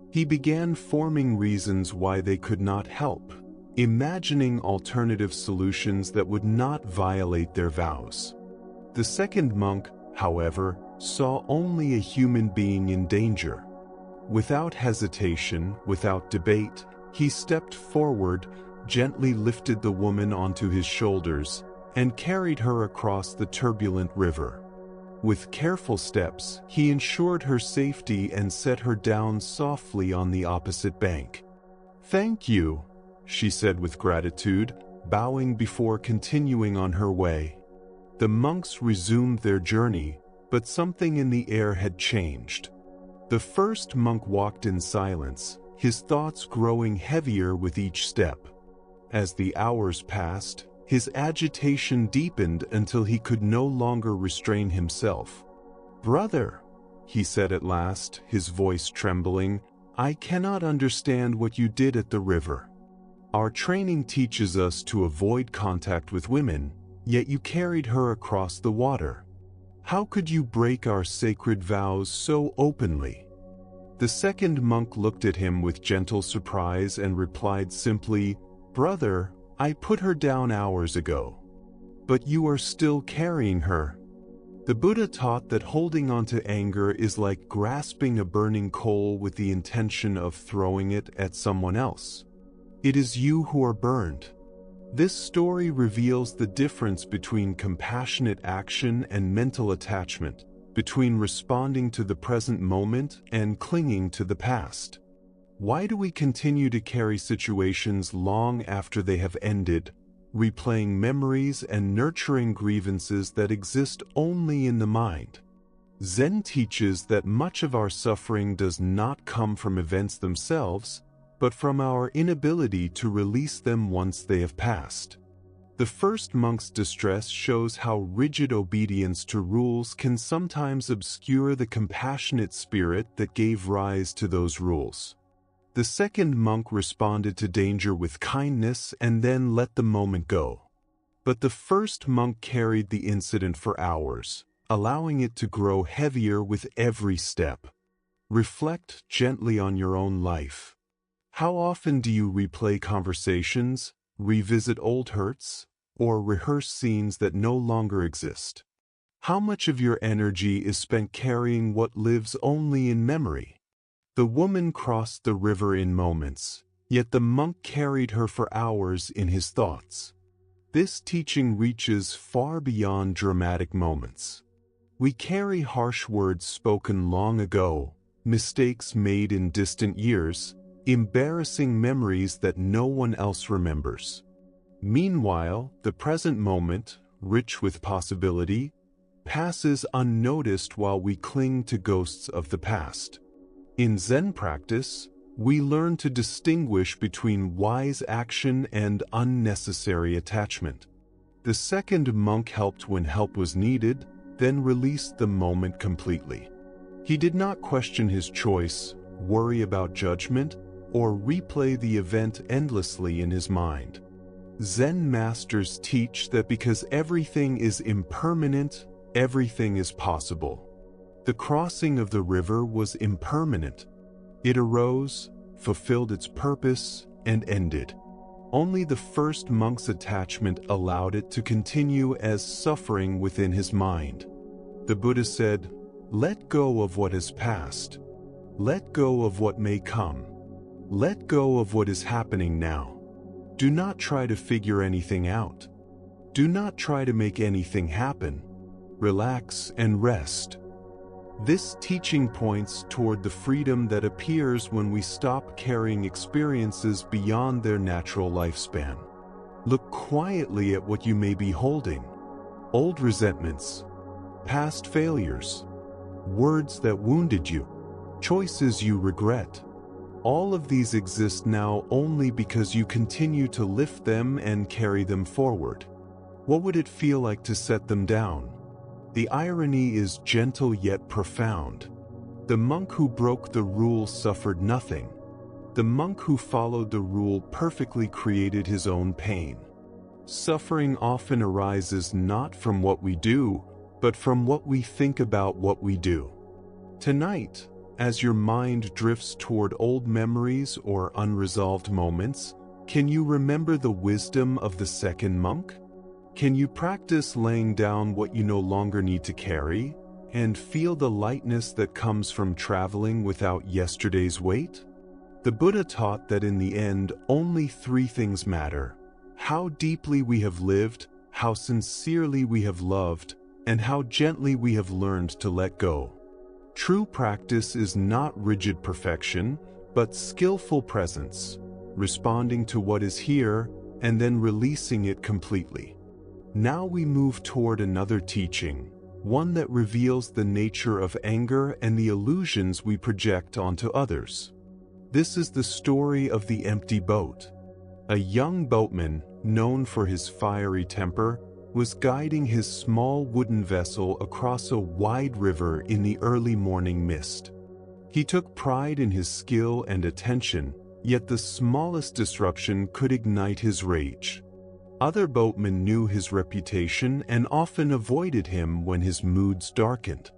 A: He began forming reasons why they could not help, imagining alternative solutions that would not violate their vows. The second monk, however, saw only a human being in danger. Without hesitation, without debate, he stepped forward, gently lifted the woman onto his shoulders, and carried her across the turbulent river. With careful steps, he ensured her safety and set her down softly on the opposite bank. "Thank you," she said with gratitude, bowing before continuing on her way. The monks resumed their journey, but something in the air had changed. The first monk walked in silence, his thoughts growing heavier with each step. As the hours passed, his agitation deepened until he could no longer restrain himself. "Brother," he said at last, his voice trembling, "I cannot understand what you did at the river. Our training teaches us to avoid contact with women, yet you carried her across the water. How could you break our sacred vows so openly?" The second monk looked at him with gentle surprise and replied simply, "Brother, I put her down hours ago. But you are still carrying her." The Buddha taught that holding on to anger is like grasping a burning coal with the intention of throwing it at someone else. It is you who are burned. This story reveals the difference between compassionate action and mental attachment, between responding to the present moment and clinging to the past. Why do we continue to carry situations long after they have ended, replaying memories and nurturing grievances that exist only in the mind? Zen teaches that much of our suffering does not come from events themselves, but from our inability to release them once they have passed. The first monk's distress shows how rigid obedience to rules can sometimes obscure the compassionate spirit that gave rise to those rules. The second monk responded to danger with kindness and then let the moment go. But the first monk carried the incident for hours, allowing it to grow heavier with every step. Reflect gently on your own life. How often do you replay conversations, revisit old hurts, or rehearse scenes that no longer exist? How much of your energy is spent carrying what lives only in memory? The woman crossed the river in moments, yet the monk carried her for hours in his thoughts. This teaching reaches far beyond dramatic moments. We carry harsh words spoken long ago, mistakes made in distant years, embarrassing memories that no one else remembers. Meanwhile, the present moment, rich with possibility, passes unnoticed while we cling to ghosts of the past. In Zen practice, we learn to distinguish between wise action and unnecessary attachment. The second monk helped when help was needed, then released the moment completely. He did not question his choice, worry about judgment, or replay the event endlessly in his mind. Zen masters teach that because everything is impermanent, everything is possible. The crossing of the river was impermanent. It arose, fulfilled its purpose, and ended. Only the first monk's attachment allowed it to continue as suffering within his mind. The Buddha said, "Let go of what has passed. Let go of what may come. Let go of what is happening now. Do not try to figure anything out. Do not try to make anything happen. Relax and rest." This teaching points toward the freedom that appears when we stop carrying experiences beyond their natural lifespan. Look quietly at what you may be holding: old resentments, past failures, words that wounded you, choices you regret. All of these exist now only because you continue to lift them and carry them forward. What would it feel like to set them down? The irony is gentle yet profound. The monk who broke the rule suffered nothing. The monk who followed the rule perfectly created his own pain. Suffering often arises not from what we do, but from what we think about what we do. Tonight, as your mind drifts toward old memories or unresolved moments, can you remember the wisdom of the second monk? Can you practice laying down what you no longer need to carry, and feel the lightness that comes from traveling without yesterday's weight? The Buddha taught that in the end, only three things matter: how deeply we have lived, how sincerely we have loved, and how gently we have learned to let go. True practice is not rigid perfection, but skillful presence, responding to what is here and then releasing it completely. Now we move toward another teaching, one that reveals the nature of anger and the illusions we project onto others. This is the story of the empty boat. A young boatman, known for his fiery temper, was guiding his small wooden vessel across a wide river in the early morning mist. He took pride in his skill and attention, yet the smallest disruption could ignite his rage. Other boatmen knew his reputation and often avoided him when his moods darkened.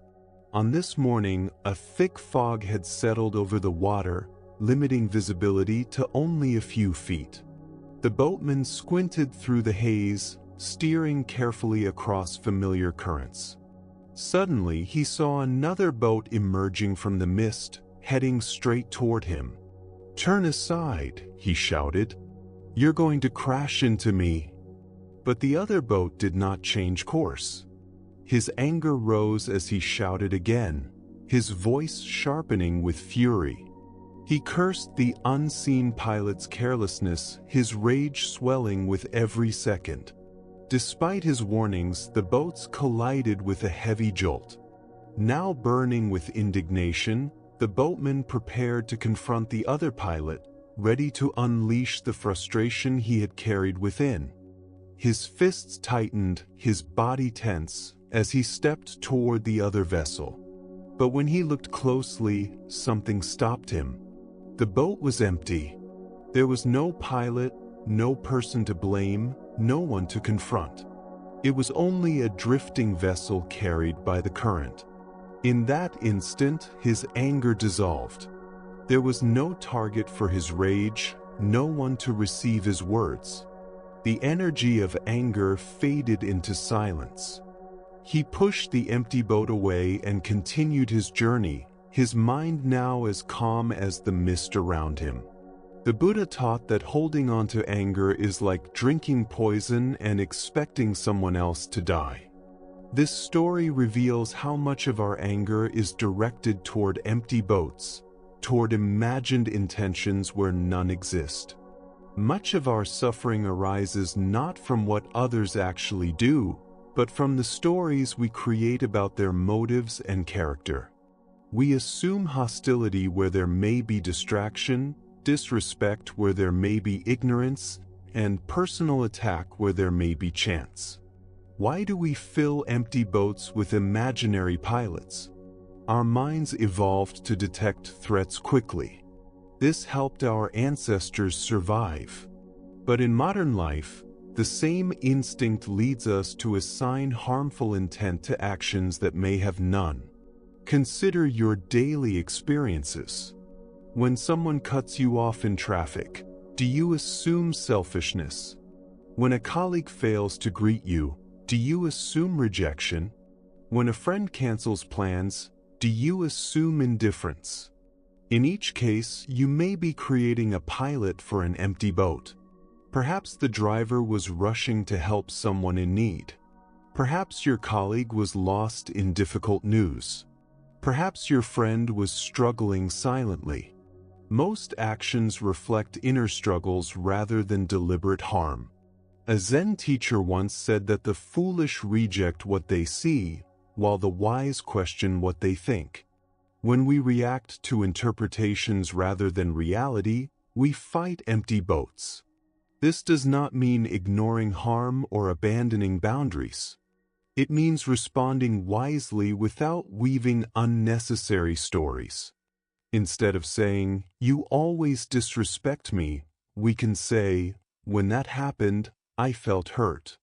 A: On this morning, a thick fog had settled over the water, limiting visibility to only a few feet. The boatman squinted through the haze, steering carefully across familiar currents. Suddenly, he saw another boat emerging from the mist, heading straight toward him. "Turn aside," he shouted. "You're going to crash into me." But the other boat did not change course. His anger rose as he shouted again, his voice sharpening with fury. He cursed the unseen pilot's carelessness, his rage swelling with every second. Despite his warnings, the boats collided with a heavy jolt. Now burning with indignation, the boatman prepared to confront the other pilot, ready to unleash the frustration he had carried within. His fists tightened, his body tense, as he stepped toward the other vessel. But when he looked closely, something stopped him. The boat was empty. There was no pilot, no person to blame, no one to confront. It was only a drifting vessel carried by the current. In that instant, his anger dissolved. There was no target for his rage, no one to receive his words. The energy of anger faded into silence. He pushed the empty boat away and continued his journey, his mind now as calm as the mist around him. The Buddha taught that holding on to anger is like drinking poison and expecting someone else to die. This story reveals how much of our anger is directed toward empty boats, toward imagined intentions where none exist. Much of our suffering arises not from what others actually do, but from the stories we create about their motives and character. We assume hostility where there may be distraction, disrespect where there may be ignorance, and personal attack where there may be chance. Why do we fill empty boats with imaginary pilots? Our minds evolved to detect threats quickly. This helped our ancestors survive. But in modern life, the same instinct leads us to assign harmful intent to actions that may have none. Consider your daily experiences. When someone cuts you off in traffic, do you assume selfishness? When a colleague fails to greet you, do you assume rejection? When a friend cancels plans, do you assume indifference? In each case, you may be creating a pilot for an empty boat. Perhaps the driver was rushing to help someone in need. Perhaps your colleague was lost in difficult news. Perhaps your friend was struggling silently. Most actions reflect inner struggles rather than deliberate harm. A Zen teacher once said that the foolish reject what they see, while the wise question what they think. When we react to interpretations rather than reality, we fight empty boats. This does not mean ignoring harm or abandoning boundaries. It means responding wisely without weaving unnecessary stories. Instead of saying, "You always disrespect me," we can say, "When that happened, I felt hurt."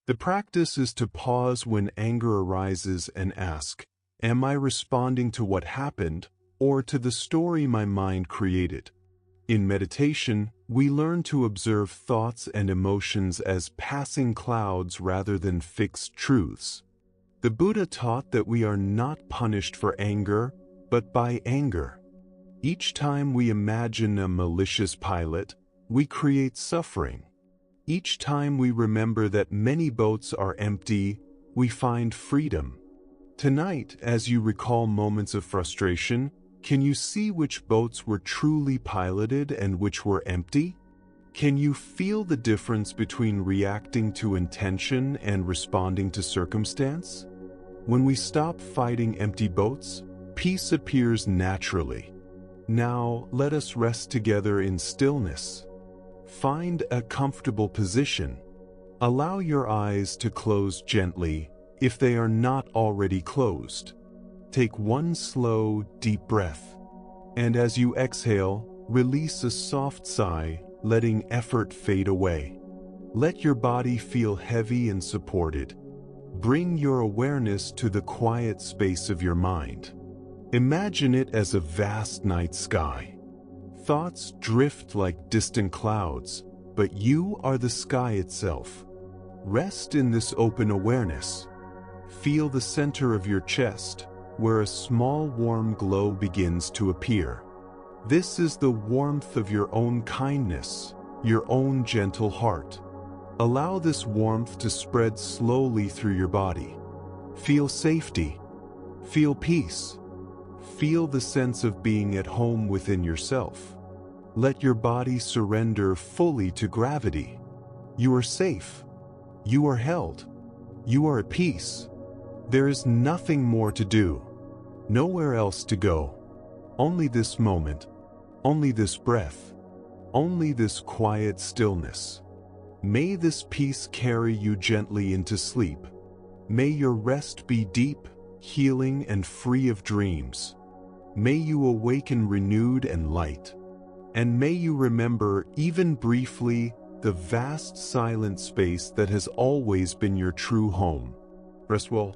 A: The practice is to pause when anger arises and ask, "Am I responding to what happened or to the story my mind created?" In meditation, we learn to observe thoughts and emotions as passing clouds rather than fixed truths. The Buddha taught that we are not punished for anger, but by anger. Each time we imagine a malicious pilot, we create suffering. Each time we remember that many boats are empty, we find freedom. Tonight, as you recall moments of frustration, can you see which boats were truly piloted and which were empty? Can you feel the difference between reacting to intention and responding to circumstance? When we stop fighting empty boats, peace appears naturally. Now, let us rest together in stillness. Find a comfortable position. Allow your eyes to close gently if they are not already closed. Take one slow, deep breath. And as you exhale, release a soft sigh, letting effort fade away. Let your body feel heavy and supported. Bring your awareness to the quiet space of your mind. Imagine it as a vast night sky. Thoughts drift like distant clouds, but you are the sky itself. Rest in this open awareness. Feel the center of your chest, where a small warm glow begins to appear. This is the warmth of your own kindness, your own gentle heart. Allow this warmth to spread slowly through your body. Feel safety. Feel peace. Feel the sense of being at home within yourself. Let your body surrender fully to gravity. You are safe. You are held. You are at peace. There is nothing more to do. Nowhere else to go. Only this moment. Only this breath. Only this quiet stillness. May this peace carry you gently into sleep. May your rest be deep, healing, and free of dreams. May you awaken renewed and light. And may you remember, even briefly, the vast silent space that has always been your true home. Restful.